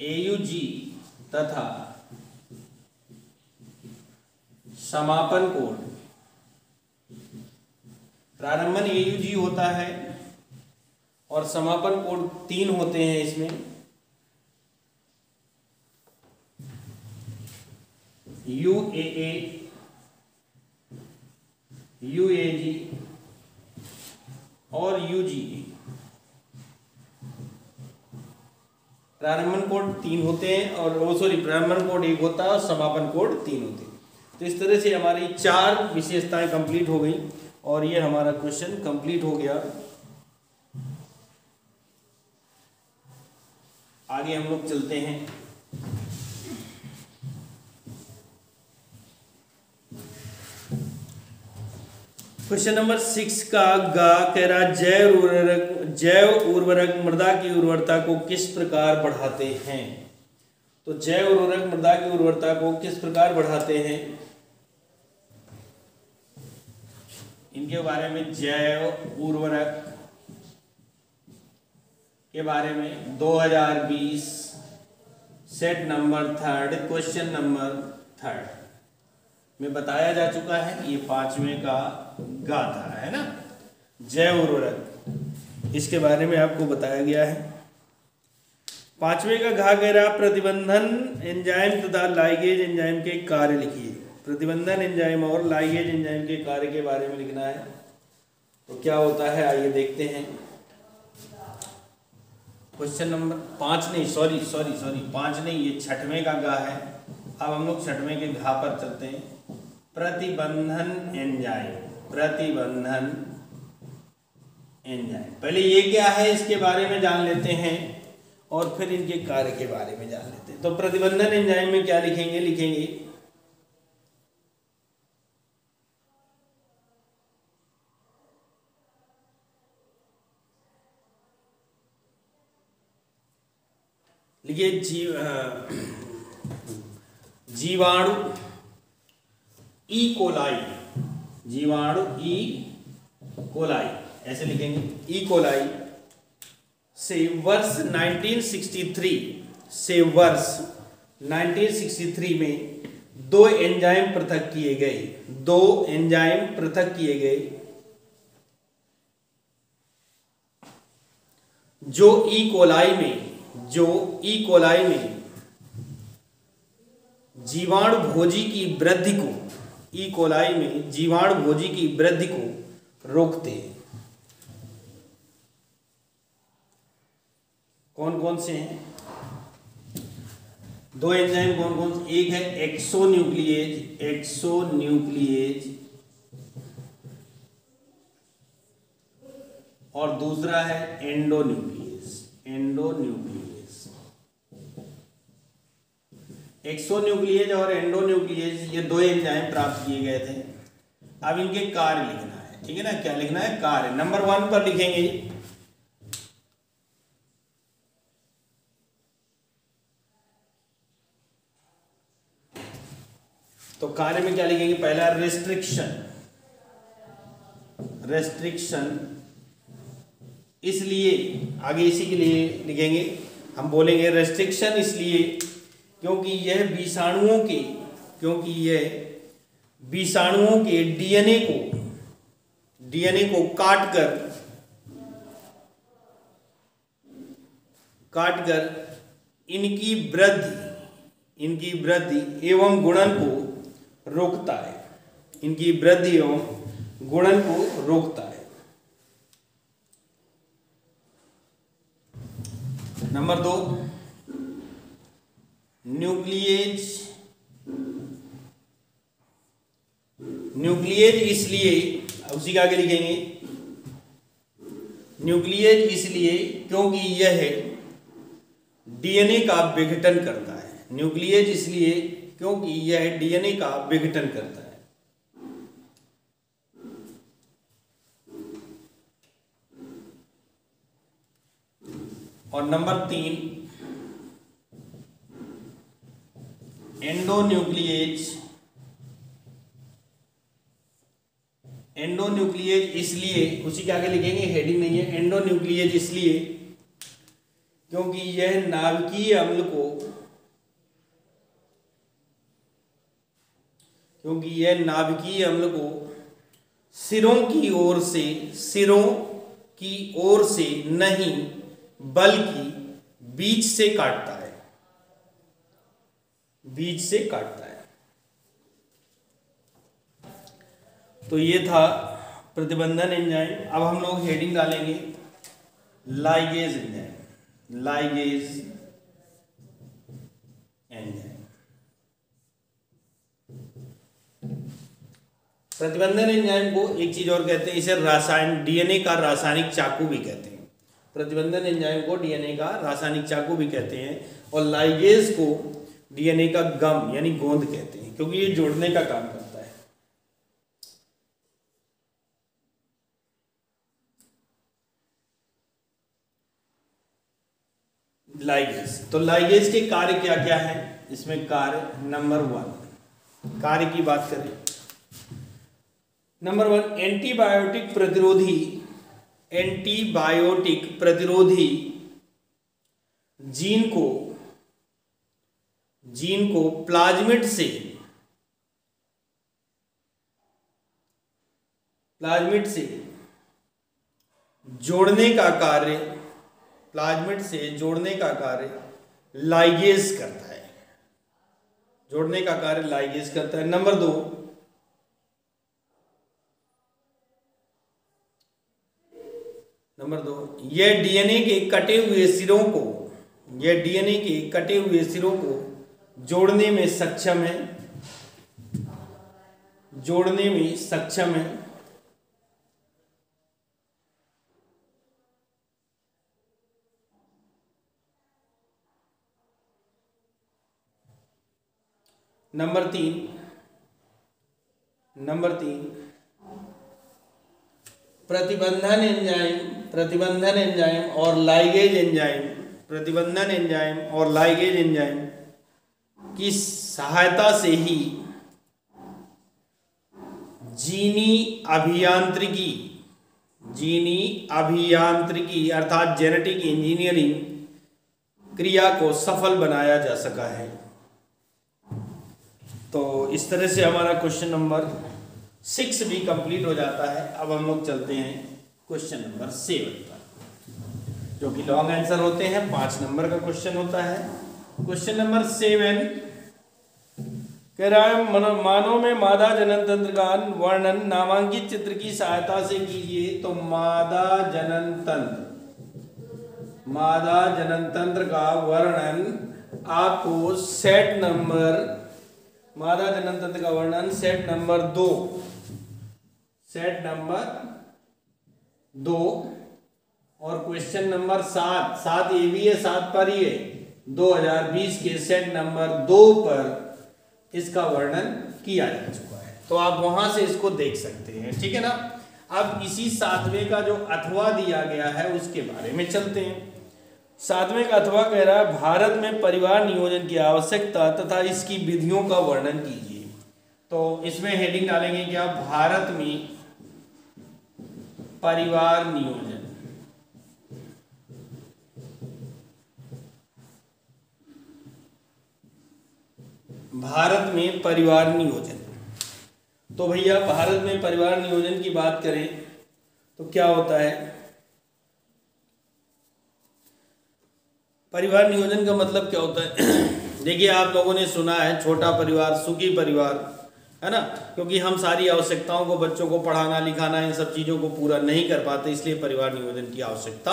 AUG तथा समापन कोड, प्रारंभन AUG होता है और समापन कोड 3 होते हैं इसमें, UAA, UAG और UGA। प्रारंभन कोड 3 होते हैं और प्रारंभन कोड 1 होता है और समापन कोड 3 होते हैं। तो इस तरह से हमारी 4 विशेषताएं कंप्लीट हो गई और ये हमारा क्वेश्चन कंप्लीट हो गया। आगे हम लोग चलते हैं। क्वेश्चन नंबर 6 का गा कह रहा जैव उर्वरक मृदा की उर्वरता को किस प्रकार बढ़ाते हैं। तो जैव उर्वरक मृदा की उर्वरता को किस प्रकार बढ़ाते हैं, इनके बारे में, जैव उर्वरक के बारे में 2020 सेट नंबर 3 क्वेश्चन नंबर 3 में बताया जा चुका है। ये 5वें का गा था, है ना, जैव उर्वरक, इसके बारे में आपको बताया गया है। 5वें का घा कह रहा प्रतिबंधन एंजाइम तथा लाइगेज एंजाइम के कार्य लिखिए। प्रतिबंधन एंजाइम और लाइगेज एंजाइम के कार्य के बारे में लिखना है। तो क्या होता है, आइए देखते हैं। क्वेश्चन नंबर 5 नहीं, सॉरी 5 नहीं, ये 6वें का गा है। अब हम लोग 6वें के घा पर चलते हैं। प्रतिबंधन एंजाइम, प्रतिबंधन एंजाइम, पहले ये क्या है इसके बारे में जान लेते हैं और फिर इनके कार्य के बारे में जान लेते हैं। तो प्रतिबंधन एंजाइम में क्या लिखेंगे, लिखिए जीवाणु ई कोलाई, जीवाणु ई कोलाई ऐसे लिखेंगे। ई कोलाई से वर्ष 1963 में 2 एंजाइम पृथक किए गए, 2 एंजाइम पृथक किए गए जो ई कोलाई में जीवाणु भोजी की वृद्धि को, ई कोलाई में जीवाणु भोजी की वृद्धि को रोकते हैं। कौन कौन से हैं 2 एंजाइम, कौन कौन से? एक है एक्सोन्यूक्लिएज और दूसरा है एंडोन्यूक्लिएज। एक्सोन्यूक्लिएज और एंडोन्यूक्लिएज, ये 2 एंजाइम प्राप्त किए गए थे। अब इनके कार्य लिखना है, ठीक है ना। क्या लिखना है, कार्य। नंबर 1 पर लिखेंगे तो कार्य में क्या लिखेंगे, पहला रेस्ट्रिक्शन, इसलिए आगे इसी के लिए लिखेंगे, हम बोलेंगे रेस्ट्रिक्शन इसलिए क्योंकि यह विषाणुओं के डीएनए को काटकर इनकी वृद्धि एवं गुणन को रोकता है, इनकी वृद्धि एवं गुणन को रोकता है। नंबर 2 न्यूक्लिएज इसलिए, उसी के आगे लिखेंगे न्यूक्लिएज इसलिए क्योंकि यह डीएनए का विघटन करता है। न्यूक्लिएज इसलिए क्योंकि यह डीएनए का विघटन करता है। और नंबर 3 एंडोन्यूक्लिएज इसलिए, उसी के आगे लिखेंगे, हेडिंग नहीं है, एंडोन्यूक्लिएज इसलिए क्योंकि यह नाभिकीय अम्ल को सिरों की ओर से नहीं बल्कि बीच से काटता है, तो ये था प्रतिबंधन एंजाइम। अब हम लोग हेडिंग डालेंगे लाइगेज एंजाइम। प्रतिबंधन एंजाइम को एक चीज और कहते हैं, इसे डीएनए का रासायनिक चाकू भी कहते हैं। प्रतिबंधन एंजाइम को डीएनए का रासायनिक चाकू भी कहते हैं, और लाइगेज को डीएनए का गम यानी गोंद कहते हैं, क्योंकि ये जोड़ने का काम करता है। लाइगेज, तो लाइगेज के कार्य क्या क्या है इसमें? कार्य नंबर 1, कार्य की बात करें, नंबर 1 एंटीबायोटिक प्रतिरोधी जीन को प्लाज्मिड से जोड़ने का कार्य लाइगेज करता है। जोड़ने का कार्य लाइगेज करता है। नंबर 2 यह डीएनए के कटे हुए सिरों को जोड़ने में सक्षम है। नंबर 3 प्रतिबंधन एंजाइम और लाइगेज एंजाइम की सहायता से ही जीनी अभियांत्रिकी अर्थात जेनेटिक इंजीनियरिंग क्रिया को सफल बनाया जा सका है। तो इस तरह से हमारा क्वेश्चन नंबर 6 भी कंप्लीट हो जाता है। अब हम लोग चलते हैं क्वेश्चन नंबर 7 पर, जो कि लॉन्ग आंसर होते हैं, 5 नंबर का क्वेश्चन होता है। क्वेश्चन नंबर 7 कह रहा है, मानव में मादा जनन तंत्र का वर्णन नामांकित चित्र की सहायता से कीजिए। तो मादा जनन तंत्र का वर्णन आपको सेट नंबर 2 और क्वेश्चन नंबर 7 ये भी है, 7 पर ही है, 2020 के सेट नंबर 2 पर इसका वर्णन किया जा चुका है। तो आप वहां से इसको देख सकते हैं, ठीक है ना। अब इसी 7वें का जो अथवा दिया गया है उसके बारे में चलते हैं। 7वें का अथवा कह रहा है, भारत में परिवार नियोजन की आवश्यकता तथा इसकी विधियों का वर्णन कीजिए। तो इसमें हेडिंग डालेंगे क्या? भारत में परिवार नियोजन। तो भैया भारत में परिवार नियोजन की बात करें तो क्या होता है? परिवार नियोजन का मतलब क्या होता है? देखिए, आप लोगों ने सुना है छोटा परिवार सुखी परिवार, है ना, क्योंकि हम सारी आवश्यकताओं को, बच्चों को पढ़ाना लिखाना, इन सब चीज़ों को पूरा नहीं कर पाते, इसलिए परिवार नियोजन की आवश्यकता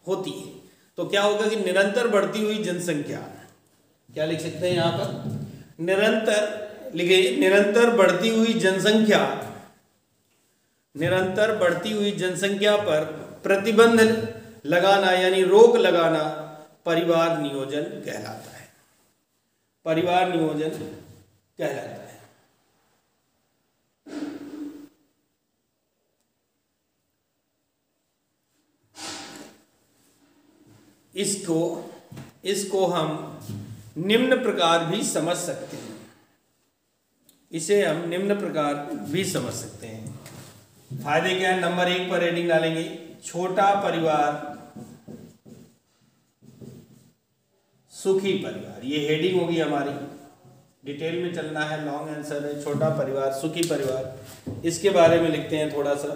होती है। तो क्या होगा कि निरंतर बढ़ती हुई जनसंख्या, क्या लिख सकते हैं यहाँ पर? निरंतर बढ़ती हुई जनसंख्या पर प्रतिबंध लगाना यानी रोक लगाना परिवार नियोजन कहलाता है। इसको हम निम्न प्रकार भी समझ सकते हैं। फायदे क्या है? नंबर 1 पर हेडिंग डालेंगे, छोटा परिवार सुखी परिवार। ये हेडिंग होगी हमारी, डिटेल में चलना है, लॉन्ग आंसर है। छोटा परिवार सुखी परिवार, इसके बारे में लिखते हैं थोड़ा सा।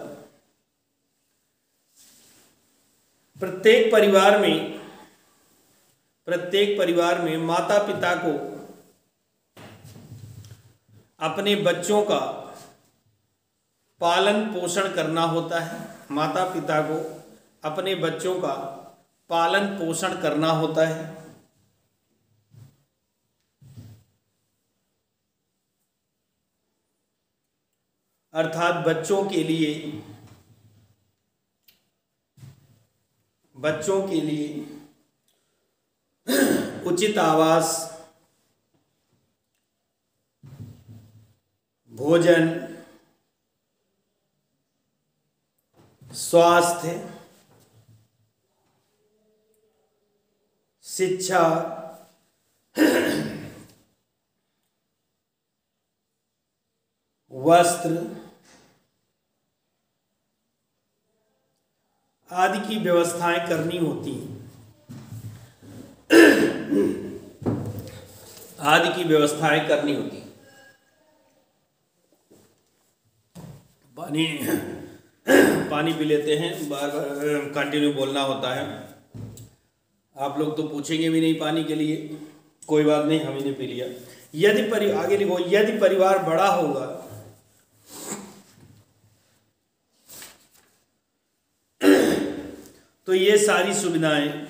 प्रत्येक परिवार में माता पिता को अपने बच्चों का पालन पोषण करना होता है। माता पिता को अपने बच्चों का पालन पोषण करना होता है। अर्थात बच्चों के लिए बच्चों के लिए उचित आवास, भोजन, स्वास्थ्य, शिक्षा, वस्त्र आदि की व्यवस्थाएं करनी होती हैं, आदि की व्यवस्थाएं करनी होती हैं। पानी पानी पी लेते हैं, बार बार कंटिन्यू बोलना होता है। आप लोग तो पूछेंगे भी नहीं पानी के लिए, कोई बात नहीं, हम ही ने पी लिया। यदि आगे लिखो, यदि परिवार बड़ा होगा तो ये सारी सुविधाएं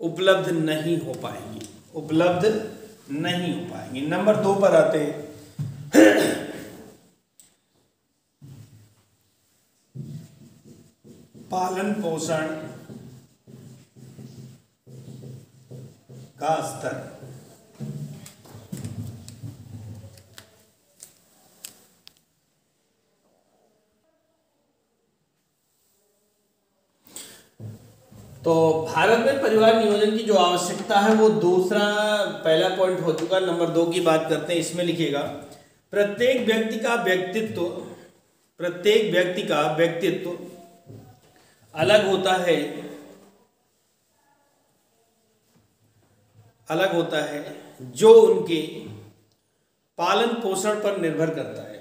उपलब्ध नहीं हो पाएंगी, उपलब्ध नहीं हो पाएंगी। नंबर 2 पर आते हैं। पालन पोषण का स्तर। तो भारत में परिवार नियोजन की जो आवश्यकता है वो दूसरा, पहला पॉइंट हो चुका। नंबर 2 की बात करते हैं। इसमें लिखिएगा, प्रत्येक व्यक्ति का व्यक्तित्व अलग होता है जो उनके पालन पोषण पर निर्भर करता है।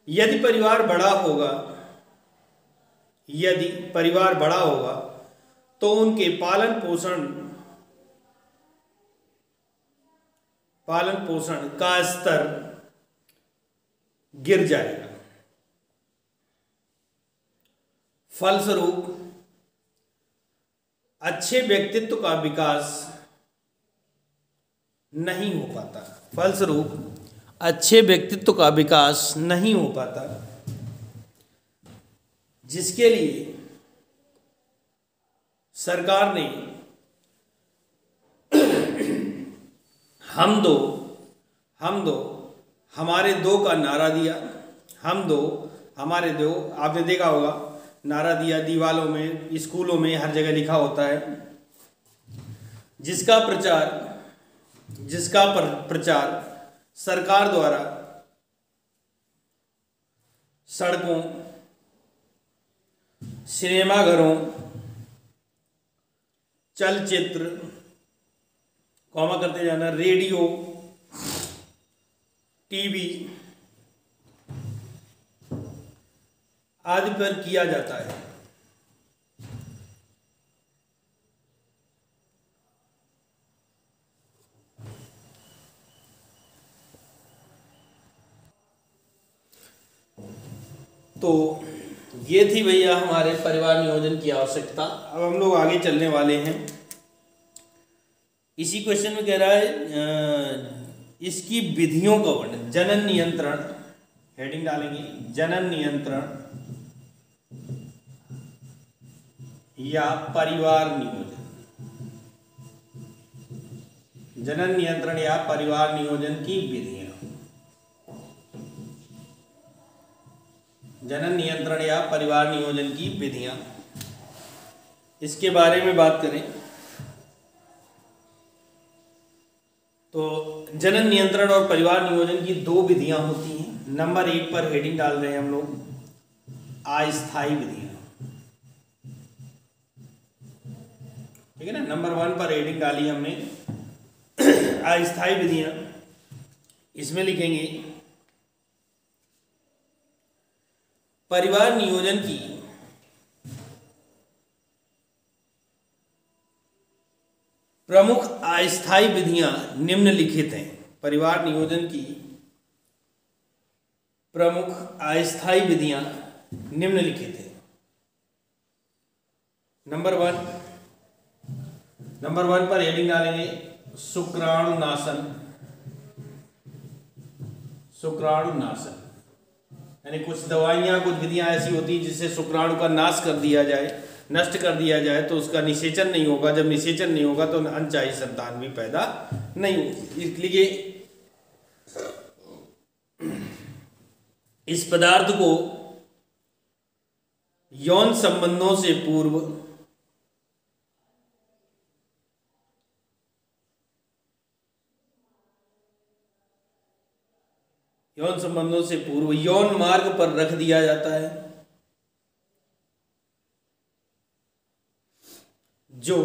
यदि परिवार बड़ा होगा तो उनके पालन पोषण का स्तर गिर जाएगा। फलस्वरूप अच्छे व्यक्तित्व का विकास नहीं हो पाता, जिसके लिए सरकार ने हम दो हमारे दो का नारा दिया। हम दो हमारे दो, आपने देखा होगा, नारा दिया, दीवालों में, स्कूलों में, हर जगह लिखा होता है, जिसका प्रचार सरकार द्वारा सड़कों, सिनेमाघरों, चलचित्र, कॉमा करते जाना, रेडियो, टीवी आदि पर किया जाता है। तो ये थी भैया हमारे परिवार नियोजन की आवश्यकता। अब हम लोग आगे चलने वाले हैं। इसी क्वेश्चन में कह रहा है इसकी विधियों का वर्णन। जनन नियंत्रण, हेडिंग डालेंगे, जनन नियंत्रण या परिवार नियोजन। जनन नियंत्रण या परिवार नियोजन की विधियां। जनन नियंत्रण या परिवार नियोजन की विधियां, इसके बारे में बात करें तो जनन नियंत्रण और परिवार नियोजन की 2 विधियां होती हैं। नंबर 1 पर हेडिंग डाल रहे हैं हम लोग, अस्थायी विधियां। ठीक है ना, नंबर 1 पर हेडिंग डाली हमने अस्थायी विधियां। इसमें लिखेंगे परिवार नियोजन की प्रमुख अस्थायी विधियां निम्नलिखित हैं। परिवार नियोजन की प्रमुख अस्थायी विधियां निम्नलिखित हैं। नंबर 1 पर हेडिंग डालेंगे शुक्राणुनाशन। शुक्राणुनाशन, यानी कुछ दवाइयाँ कुछ विधियाँ ऐसी होती हैं जिससे शुक्राणु का नाश कर दिया जाए, नष्ट कर दिया जाए, तो उसका निषेचन नहीं होगा। जब निषेचन नहीं होगा तो अनचाही संतान भी पैदा नहीं होगी। इसलिए इस पदार्थ को यौन संबंधों से पूर्व यौन मार्ग पर रख दिया जाता है, जो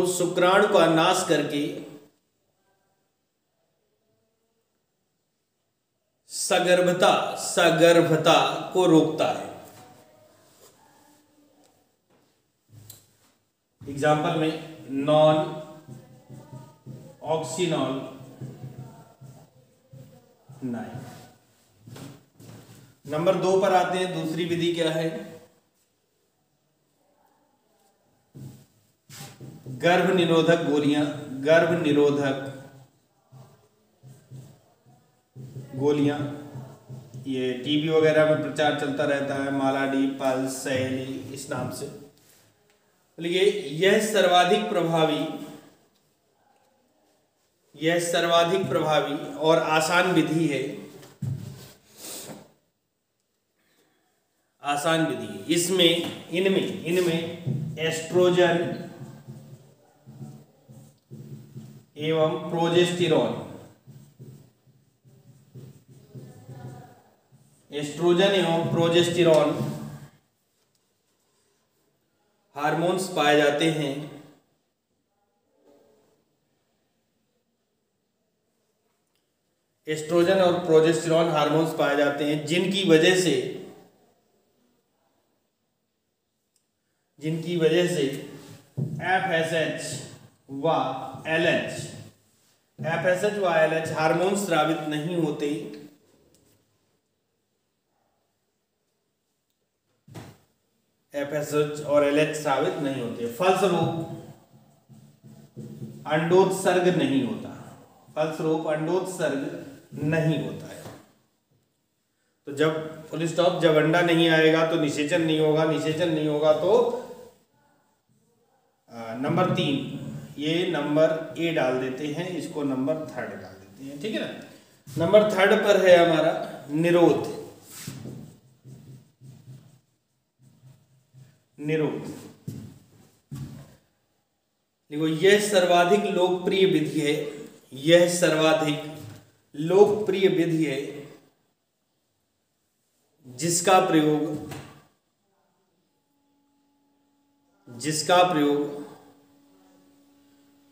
शुक्राणु का नाश करके सगर्भता को रोकता है। एग्जाम्पल में नॉन ऑक्सीनॉल 9। नंबर 2 पर आते हैं। दूसरी विधि क्या है? गर्भ निरोधक गोलियां, ये टीबी वगैरह में प्रचार चलता रहता है, मालाडी, पल्स, सहेली, इस नाम से। देखिए यह सर्वाधिक प्रभावी और आसान विधि है। इनमें एस्ट्रोजन एवं प्रोजेस्टेरॉन हार्मोन्स पाए जाते हैं, एस्ट्रोजन और प्रोजेस्टेरॉन हार्मोन्स पाए जाते हैं, जिनकी वजह से FSH व LH हार्मोन्स स्रावित नहीं होते। FSH और LH स्रावित नहीं होते, फलस्वरूप अंडोत्सर्ग नहीं होता है। तो जब फुल स्टॉप, जब अंडा नहीं आएगा तो निषेचन नहीं होगा तो नंबर 3, ये नंबर A डाल देते हैं, इसको नंबर 3 डाल देते हैं, ठीक है ना। नंबर 3 पर है हमारा निरोध। देखो यह सर्वाधिक लोकप्रिय विधि है, जिसका प्रयोग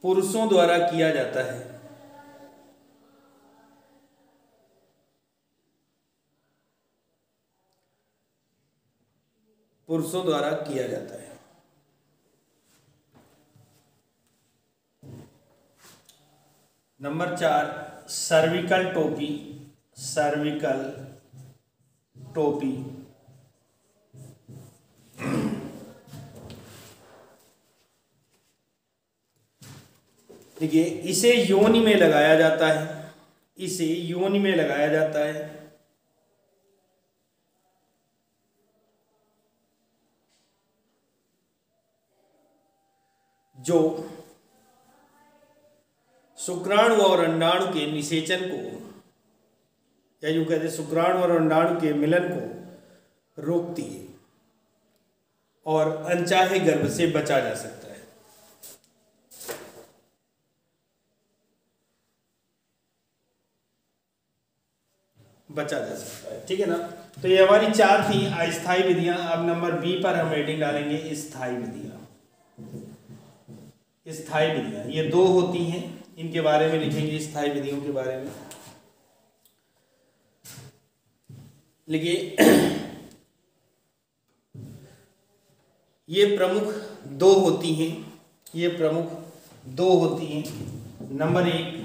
पुरुषों द्वारा किया जाता है। नंबर 4 सर्विकल टोपी। देखिए इसे योनि में लगाया जाता है, जो शुक्राणु और अंडाणु के निषेचन को, या यूं कहते शुक्राणु और अंडाणु के मिलन को रोकती है और अनचाहे गर्भ से बचा जा सकता है। ठीक है ना। तो ये हमारी 4 थी अस्थायी विधियां। अब नंबर B पर हम रेटिंग डालेंगे स्थायी विधियां। ये 2 होती हैं, इनके बारे में लिखेंगे, स्थायी विधियों के बारे में लिखिए। ये प्रमुख 2 होती हैं। नंबर 1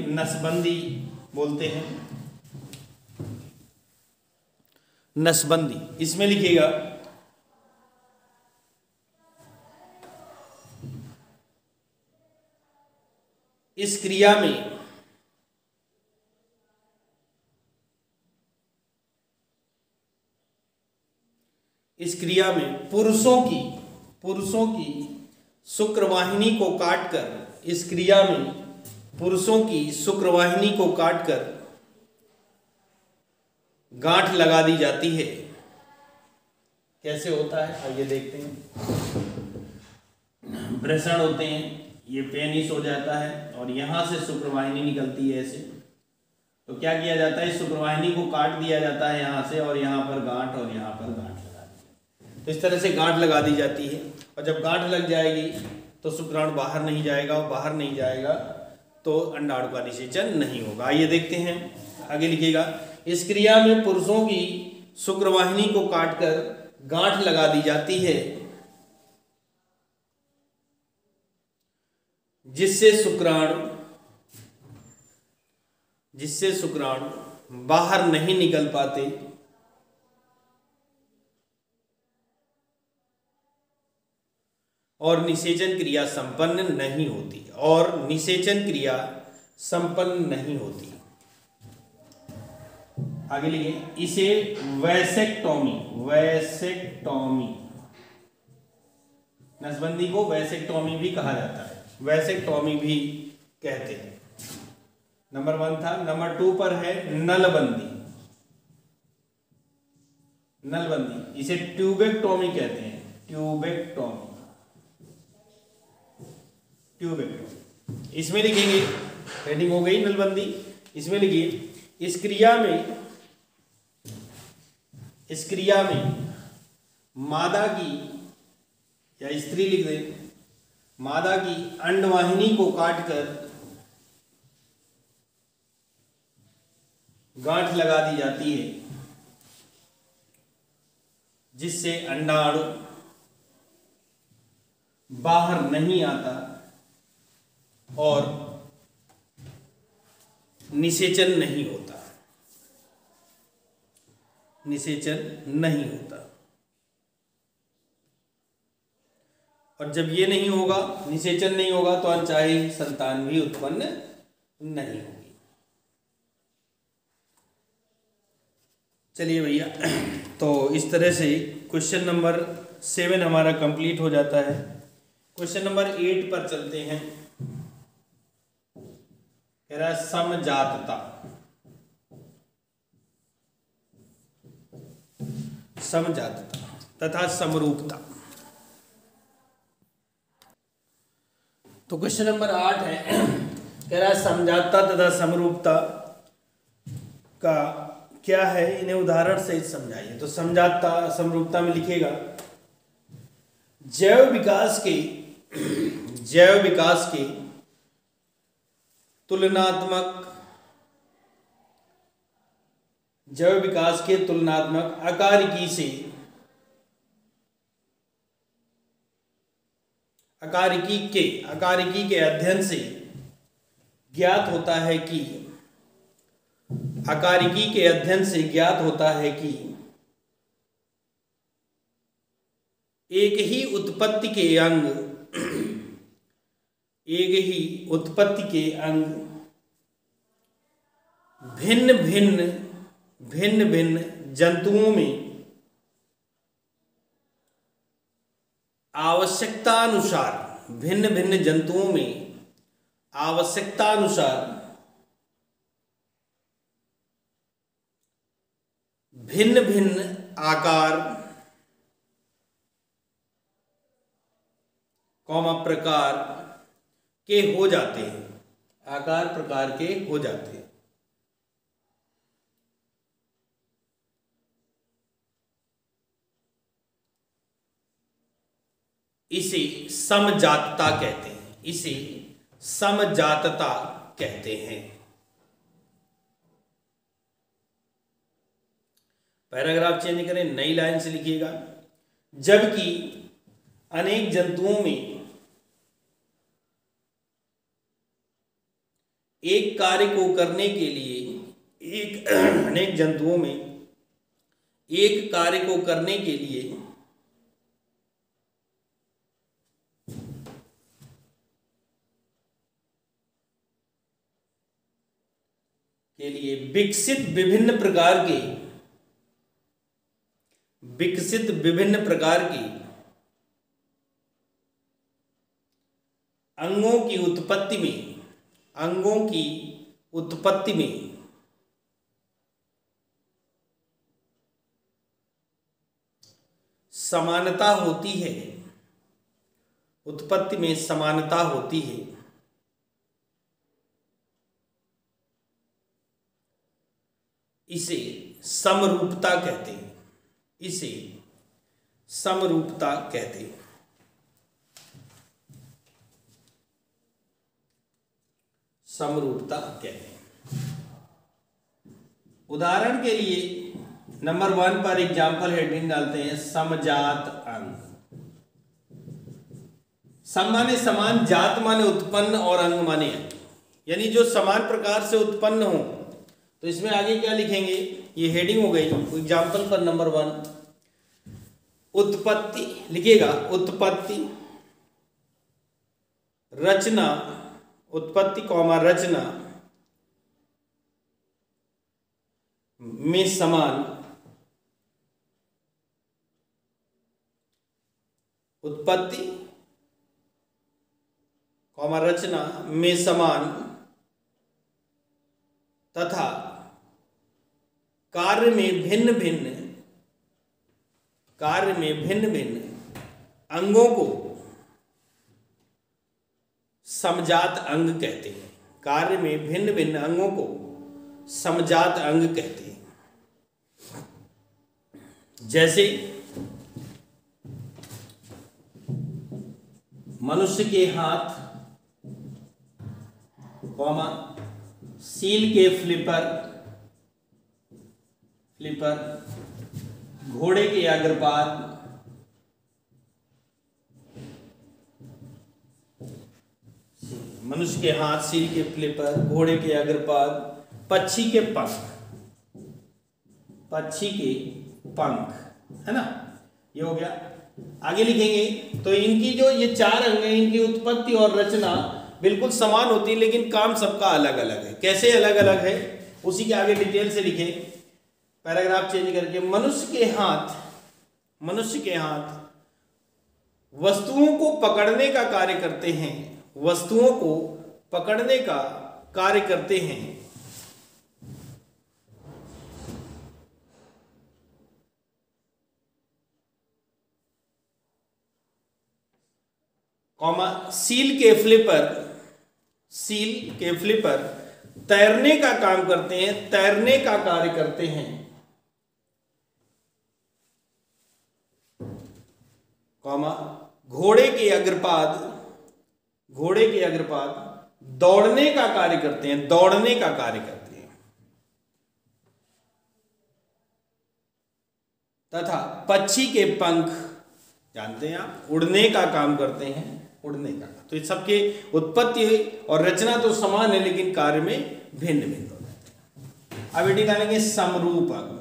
नसबंदी बोलते हैं। नसबंदी, इसमें लिखिएगा इस क्रिया में पुरुषों की शुक्रवाहिनी को काटकर, इस क्रिया में पुरुषों की शुक्रवाहिनी को काटकर गांठ लगा दी जाती है। कैसे होता है आइए देखते हैं। वृषण होते हैं, ये पेनिस हो जाता है और यहां से शुक्रवाहिनी निकलती है ऐसे। तो क्या किया जाता है, इस शुक्रवाहिनी को काट दिया जाता है यहाँ से, और यहाँ पर गांठ और यहाँ पर गांठ लगा दी। तो इस तरह से गांठ लगा दी जाती है, और जब गांठ लग जाएगी तो शुक्राणु बाहर नहीं जाएगा, और बाहर नहीं जाएगा तो अंडाणु का निषेचन नहीं होगा। आइए देखते हैं, आगे लिखिएगा। इस क्रिया में पुरुषों की शुक्रवाहिनी को काटकर गांठ लगा दी जाती है, जिससे शुक्राणु बाहर नहीं निकल पाते और निषेचन क्रिया संपन्न नहीं होती, आगे लिखिए। इसे वैसेक्टोमी नसबंदी को वैसेक्टोमी भी कहा जाता है, वैसेक्टोमी भी कहते हैं। नंबर 1 था। नंबर 2 पर है नलबंदी। इसे ट्यूबेक्टोमी कहते हैं, ट्यूबेक्टोमी। इसमें लिखेंगे, हेडिंग हो गई नलबंदी। इसमें लिखिए, इस क्रिया में मादा की, या स्त्री लिख दें, मादा की अंडवाहिनी को काटकर गांठ लगा दी जाती है, जिससे अंडाणु बाहर नहीं आता और निषेचन नहीं होता। और जब ये नहीं होगा, निषेचन नहीं होगा, तो अनचाही संतान भी उत्पन्न नहीं होगी। चलिए भैया, तो इस तरह से क्वेश्चन नंबर 7 हमारा कंप्लीट हो जाता है। क्वेश्चन नंबर 8 पर चलते हैं। कह रहा है समजातता तथा समरूपता। तो क्वेश्चन नंबर 8 है, कह रहा है समजातता तथा समरूपता का क्या है, इन्हें उदाहरण सहित समझाइए। तो समजातता समरूपता में लिखेगा, जैव विकास के तुलनात्मक अकारिकी के अध्ययन से ज्ञात होता है कि एक ही उत्पत्ति के अंग भिन्न भिन्न जंतुओं में आवश्यकतानुसार भिन्न भिन्न आकार प्रकार के हो जाते हैं, इसे समजातता कहते हैं। पैराग्राफ चेंज करें, नई लाइन से लिखिएगा। जबकि अनेक जंतुओं में एक कार्य को करने के लिए के लिए विकसित विभिन्न प्रकार की अंगों की उत्पत्ति में समानता होती है, उत्पत्ति में समानता होती है, इसे समरूपता कहते हैं। इसे समरूपता कहते हैं। समरूपता कहते हैं। उदाहरण के लिए नंबर 1 पर एग्जाम्पल हेडिंग डालते हैं समजात अंग। सम माने समान, जात माने उत्पन्न और अंग माने अंग, यानी जो समान प्रकार से उत्पन्न हो। तो इसमें आगे क्या लिखेंगे, ये हेडिंग हो गई। एग्जाम्पल पर नंबर 1 उत्पत्ति लिखिएगा, उत्पत्ति रचना, उत्पत्ति कॉमा रचना में समान, उत्पत्ति कॉमा रचना में समान तथा कार्य में भिन्न भिन्न अंगों को समजात अंग कहते हैं। कार्य में भिन्न भिन्न अंगों को समजात अंग कहते हैं। जैसे मनुष्य के हाथ कॉमा सील के फ्लिपर घोड़े के अग्रपाद, मनुष्य के हाथ, सील के फ्लिपर, घोड़े के अग्रपाद, पक्षी के पंख, है ना, ये हो गया। आगे लिखेंगे तो इनकी जो ये 4 अंग हैं, इनकी उत्पत्ति और रचना बिल्कुल समान होती है, लेकिन काम सबका अलग अलग है। कैसे अलग अलग है, उसी के आगे डिटेल से लिखे, पैराग्राफ चेंज करके। मनुष्य के हाथ वस्तुओं को पकड़ने का कार्य करते हैं, वस्तुओं को पकड़ने का कार्य करते हैं। कॉमा सील के फ्लिपर तैरने का काम करते हैं, तैरने का कार्य करते हैं। कॉमा घोड़े के अग्रपाद दौड़ने का कार्य करते हैं, दौड़ने का कार्य करते हैं। तथा पक्षी के पंख, जानते हैं आप, उड़ने का काम करते हैं, उड़ने का। तो इस सबके उत्पत्ति और रचना तो समान है, लेकिन कार्य में भिन्न भिन्न होते हैं। अब हेडिंग डालेंगे समरूप अंग।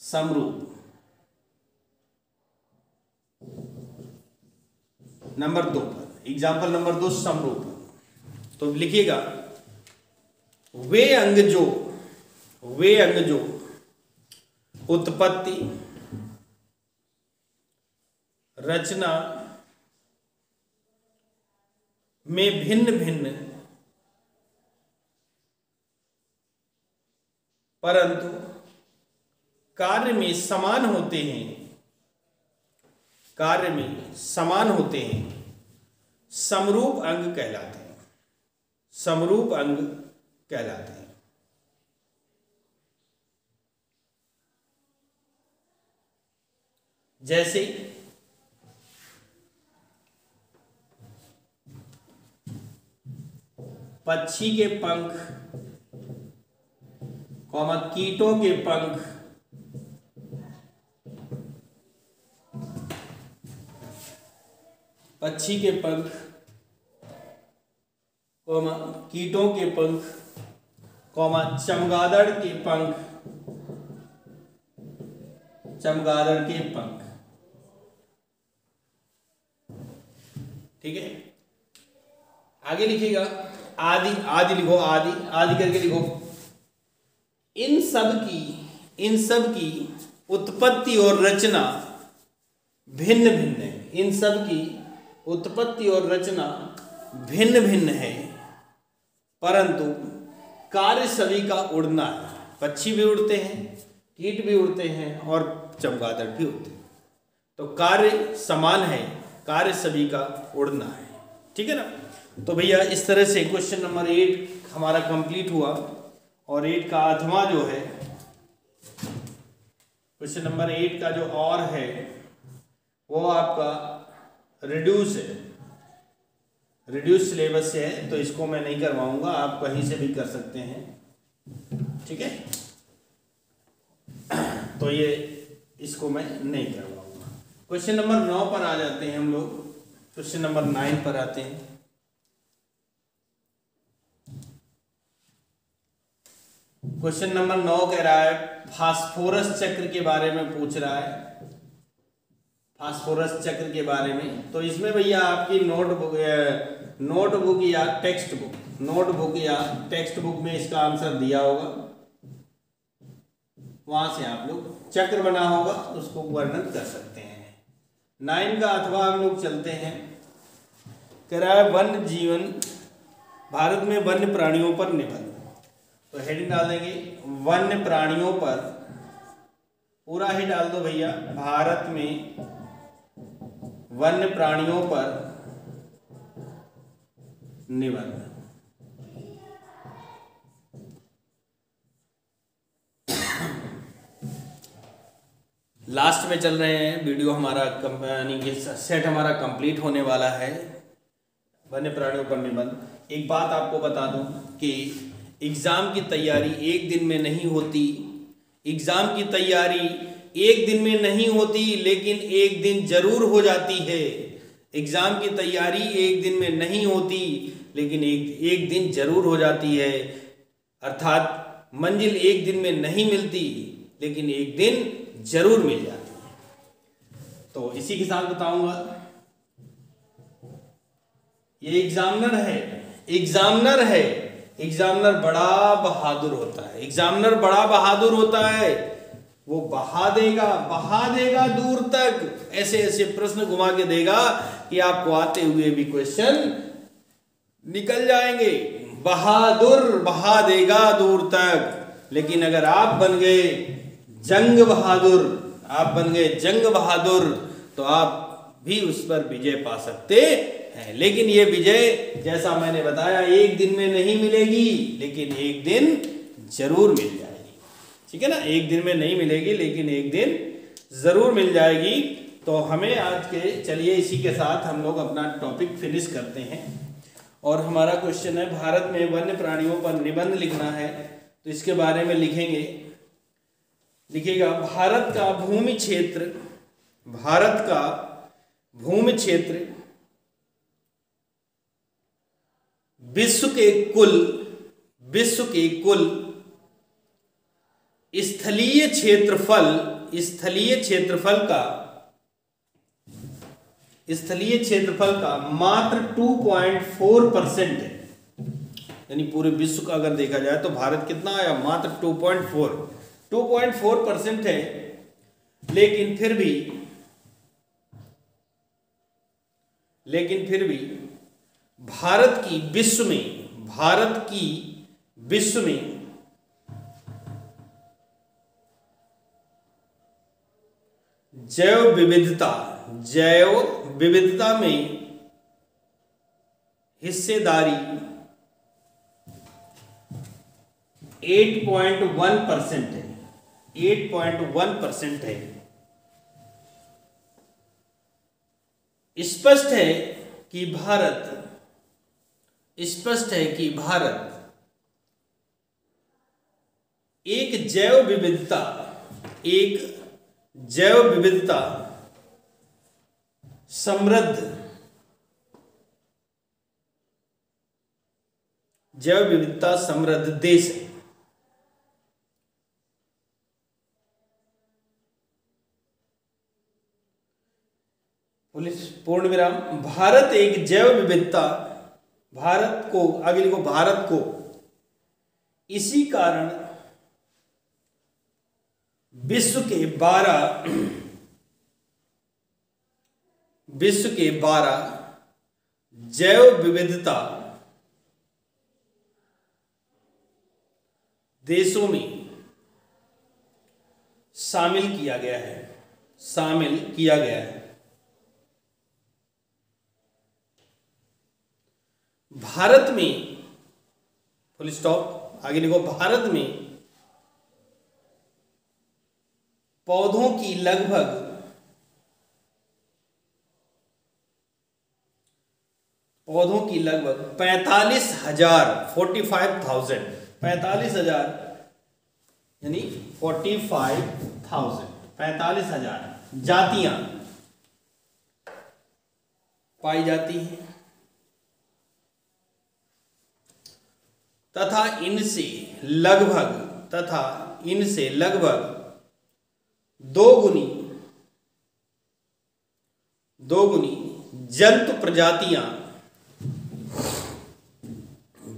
समरूप नंबर 2 पर, एग्जाम्पल नंबर 2 समरूप। तो लिखिएगा वे अंग जो उत्पत्ति रचना में भिन्न भिन्न परंतु कार्य में समान होते हैं, समरूप अंग कहलाते हैं। समरूप अंग कहलाते हैं। जैसे पक्षी के पंख, कॉमा कीटों के पंख, पक्षी के पंख, कॉमा कीटों के पंख, कॉमा चमगादड़ के पंख, चमगादड़ के पंख। ठीक है। आगे लिखिएगा आदि, आदि लिखो, आदि आदि करके लिखो। इन सब की उत्पत्ति और रचना भिन्न भिन्न है। इन सब की उत्पत्ति और रचना भिन्न भिन्न है, परंतु कार्य सभी का उड़ना है। पक्षी भी उड़ते हैं, कीट भी उड़ते हैं और चमगादड़ भी उड़ते हैं, तो कार्य समान है, कार्य सभी का उड़ना है। ठीक है ना। तो भैया इस तरह से क्वेश्चन नंबर 8 हमारा कंप्लीट हुआ। और 8 का आठवां जो है, क्वेश्चन नंबर 8 का जो और है वो आपका रिड्यूस है, रिड्यूस सिलेबस से है, तो इसको मैं नहीं करवाऊंगा, आप कहीं से भी कर सकते हैं। ठीक है, तो ये इसको मैं नहीं करवाऊंगा। क्वेश्चन नंबर 9 पर आ जाते हैं हम लोग। क्वेश्चन नंबर 9 पर आते हैं। क्वेश्चन नंबर 9 कह रहा है फास्फोरस चक्र के बारे में पूछ रहा है, फास्फोरस चक्र के बारे में। तो इसमें भैया आपकी नोटबुक या टेक्स्ट बुक, नोटबुक या टेक्स्ट बुक में इसका आंसर दिया होगा, वहां से आप लोग चक्र बना होगा उसको वर्णन कर सकते हैं। 9 का अथवा हम लोग चलते हैं। कह रहा है वन्य जीवन, भारत में वन्य प्राणियों पर निबंध। तो हेडिंग डाल देंगे वन्य प्राणियों पर, पूरा ही डाल दो भैया, भारत में वन्य प्राणियों पर निबंध। लास्ट में चल रहे हैं, वीडियो हमारा यानी कि सेट हमारा कंप्लीट होने वाला है, वन्य प्राणियों पर निबंध। एक बात आपको बता दूं कि एग्जाम की तैयारी एक दिन में नहीं होती, एग्जाम की तैयारी एक दिन में नहीं होती, लेकिन एक दिन जरूर हो जाती है। एग्जाम की तैयारी एक दिन में नहीं होती, लेकिन एक दिन जरूर हो जाती है। अर्थात मंजिल एक दिन में नहीं मिलती, लेकिन एक दिन जरूर मिल जाती है। तो इसी के साथ बताऊंगा, ये एग्जामिनर है, एग्जामिनर है, एग्जामिनर बड़ा बहादुर होता है, एग्जामिनर बड़ा बहादुर होता है। वो बहा देगा दूर तक, ऐसे ऐसे प्रश्न घुमा के देगा कि आपको आते हुए भी क्वेश्चन निकल जाएंगे। बहादुर बहा देगा दूर तक। लेकिन अगर आप बन गए जंग बहादुर, आप बन गए जंग बहादुर, तो आप भी उस पर विजय पा सकते हैं। लेकिन ये विजय जैसा मैंने बताया एक दिन में नहीं मिलेगी, लेकिन एक दिन जरूर मिल जाएगी। ठीक है ना, एक दिन में नहीं मिलेगी, लेकिन एक दिन जरूर मिल जाएगी। तो हमें आज के, चलिए इसी के साथ हम लोग अपना टॉपिक फिनिश करते हैं। और हमारा क्वेश्चन है भारत में वन्य प्राणियों पर निबंध लिखना है, तो इसके बारे में लिखेंगे। लिखिएगा भारत का भूमि क्षेत्र, भारत का भूमि क्षेत्र विश्व के कुल स्थलीय क्षेत्रफल का मात्र 2.4% है। यानी पूरे विश्व का अगर देखा जाए तो भारत कितना आया, मात्र 2.4% है। लेकिन फिर भी भारत की विश्व में जैव विविधता में हिस्सेदारी 8.1% है, 8.1% है। स्पष्ट है कि भारत एक जैव विविधता समृद्ध देश है। पूर्ण विराम। भारत एक जैव भारत को, आगे लिखो, भारत को इसी कारण विश्व के 12 जैव विविधता देशों में शामिल किया गया है, शामिल किया गया है। भारत में, फुल स्टॉप, आगे लिखो, भारत में पौधों की लगभग 45,000 45,000 45,000 यानी 45,000 45,000 जातियां पाई जाती हैं तथा इनसे लगभग दोगुनी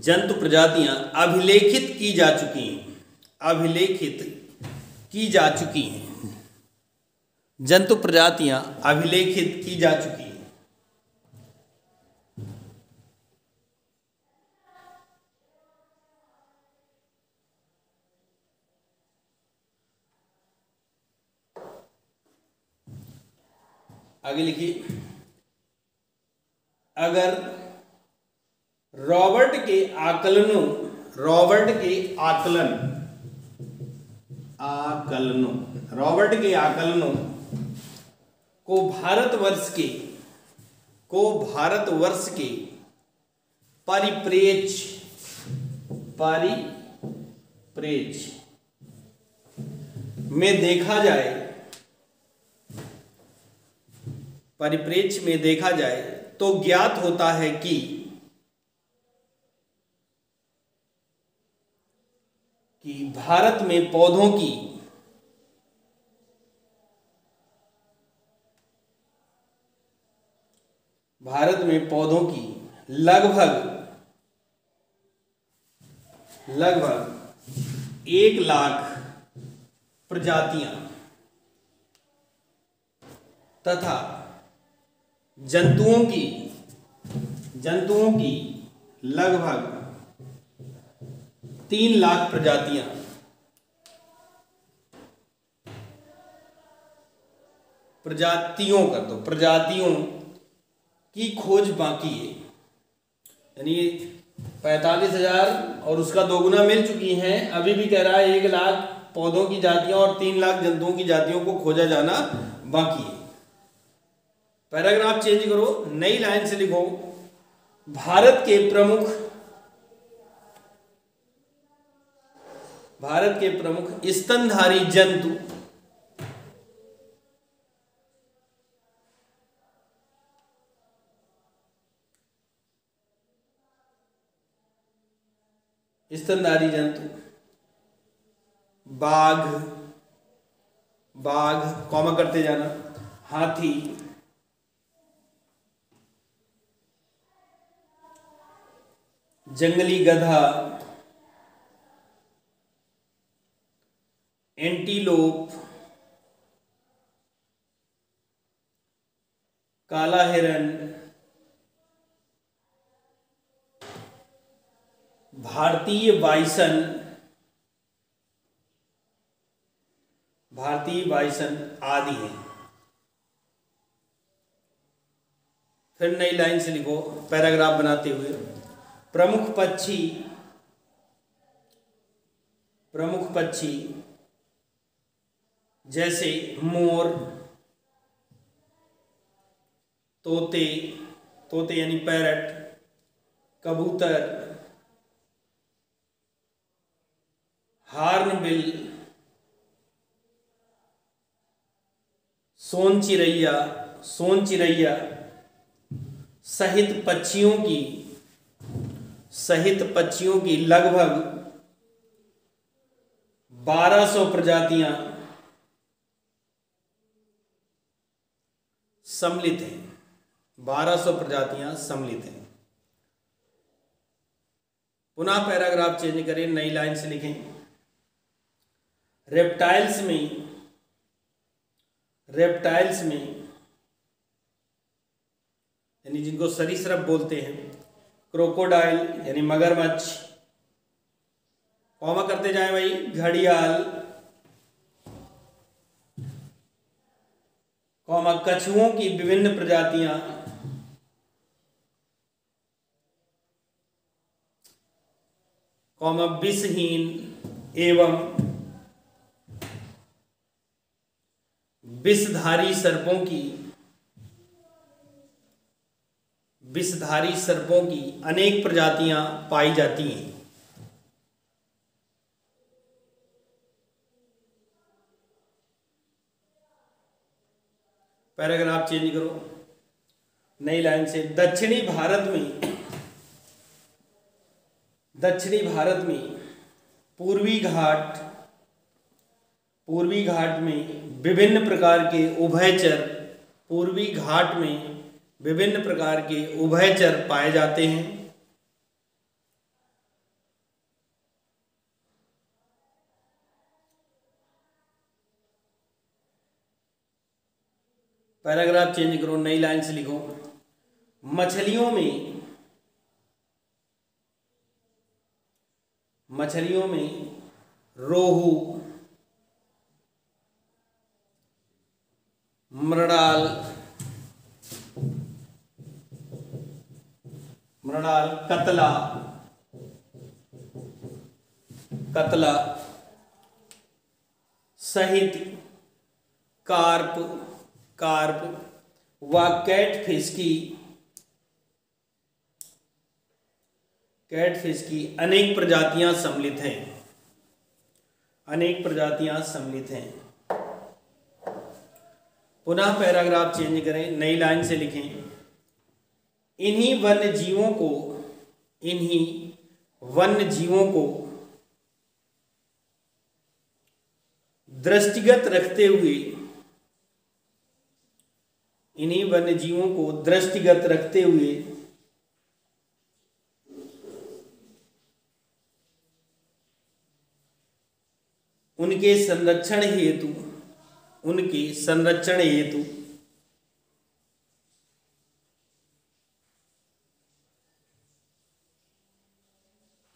जंतु प्रजातियां अभिलेखित की जा चुकी हैं, जंतु प्रजातियां अभिलेखित की जा चुकी हैं। आगे लिखिए, अगर रॉबर्ट के आकलनों को भारतवर्ष के परिप्रेक्ष्य में देखा जाए तो ज्ञात होता है कि भारत में पौधों की लगभग 1,00,000 प्रजातियां तथा जंतुओं की लगभग 3,00,000 प्रजातियों की खोज बाकी है। यानी 45,000 और उसका दोगुना मिल चुकी हैं, अभी भी कह रहा है 1,00,000 पौधों की जातियां और 3,00,000 जंतुओं की जातियों को खोजा जाना बाकी है। पैराग्राफ चेंज करो, नई लाइन से लिखो, भारत के प्रमुख स्तनधारी जंतु बाघ, कॉमा करते जाना, हाथी, जंगली गधा, एंटीलोप, काला हिरन, भारतीय बाइसन आदि हैं। फिर नई लाइन से लिखो, पैराग्राफ बनाते हुए, प्रमुख पक्षी जैसे मोर, तोते यानी पैरट, कबूतर, हार्नबिल, सोन चिरैया सहित पक्षियों की लगभग 1,200 प्रजातियां सम्मिलित हैं। पुनः पैराग्राफ चेंज करें, नई लाइन से लिखें। रेप्टाइल्स में यानी जिनको सरीसृप बोलते हैं, क्रोकोडाइल यानी मगरमच्छ, कॉमा करते जाए भाई, घड़ियाल, कॉमा कछुओं की विभिन्न प्रजातियां, कॉमा विषहीन एवं विषधारी सर्पों की अनेक प्रजातियां पाई जाती हैं। पैराग्राफ चेंज करो, नई लाइन से। दक्षिणी भारत में पूर्वी घाट में विभिन्न प्रकार के उभयचर पाए जाते हैं। पैराग्राफ चेंज करो, नई लाइन से लिखो। मछलियों में रोहू, मृणाल, कतला सहित कार्प व कैटफिश की अनेक प्रजातियां सम्मिलित हैं। पुनः पैराग्राफ चेंज करें, नई लाइन से लिखें। इन्हीं वन्य जीवों को दृष्टिगत रखते हुए उनके संरक्षण हेतु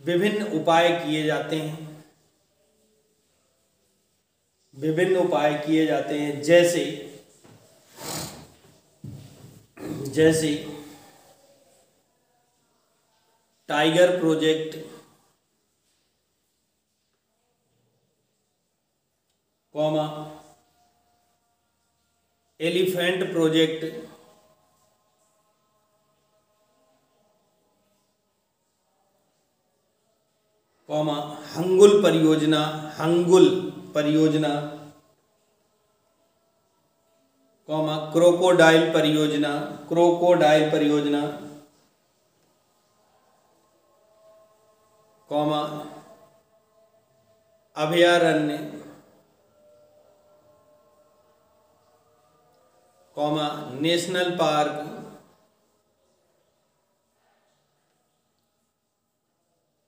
विभिन्न उपाय किए जाते हैं, जैसे tiger project, comma elephant project, comma hangul परियोजना, कॉमा क्रोकोडाइल परियोजना, कॉमा अभयारण्य, कॉमा नेशनल पार्क,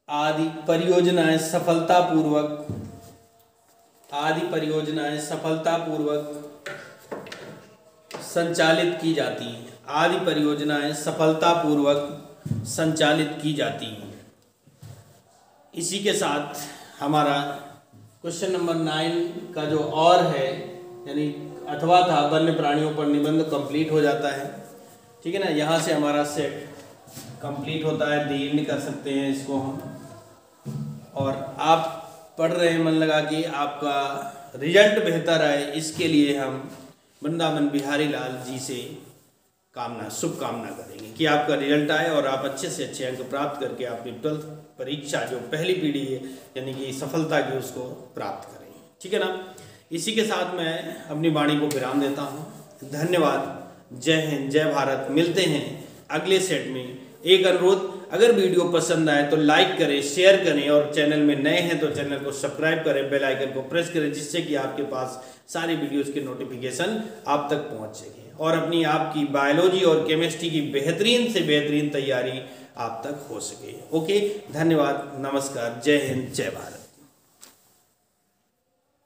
आदि परियोजनाएं सफलतापूर्वक संचालित की जाती हैं। इसी के साथ हमारा क्वेश्चन नंबर 9 का जो और है यानी अथवा था वन्य प्राणियों पर निबंध कंप्लीट हो जाता है। ठीक है ना, यहाँ से हमारा सेट कंप्लीट होता है, दी एंड कर सकते हैं इसको हम। और आप पढ़ रहे हैं मन लगा कि आपका रिजल्ट बेहतर आए, इसके लिए हम वृंदावन बिहारी लाल जी से शुभकामना करेंगे कि आपका रिजल्ट आए और आप अच्छे से अच्छे अंक प्राप्त करके अपनी 12th परीक्षा जो पहली पीढ़ी है यानी कि सफलता की उसको प्राप्त करें। ठीक है ना, इसी के साथ मैं अपनी वाणी को विराम देता हूँ। धन्यवाद, जय हिंद, जय भारत। मिलते हैं अगले सेट में। एक अनुरोध, अगर वीडियो पसंद आए तो लाइक करें, शेयर करें और चैनल में नए हैं तो चैनल को सब्सक्राइब करें, बेल आइकन को प्रेस करें, जिससे कि आपके पास सारी वीडियोस के नोटिफिकेशन आप तक पहुंच सके और अपनी आपकी बायोलॉजी और केमिस्ट्री की बेहतरीन से बेहतरीन तैयारी आप तक हो सके। ओके, धन्यवाद, नमस्कार, जय हिंद, जय भारत।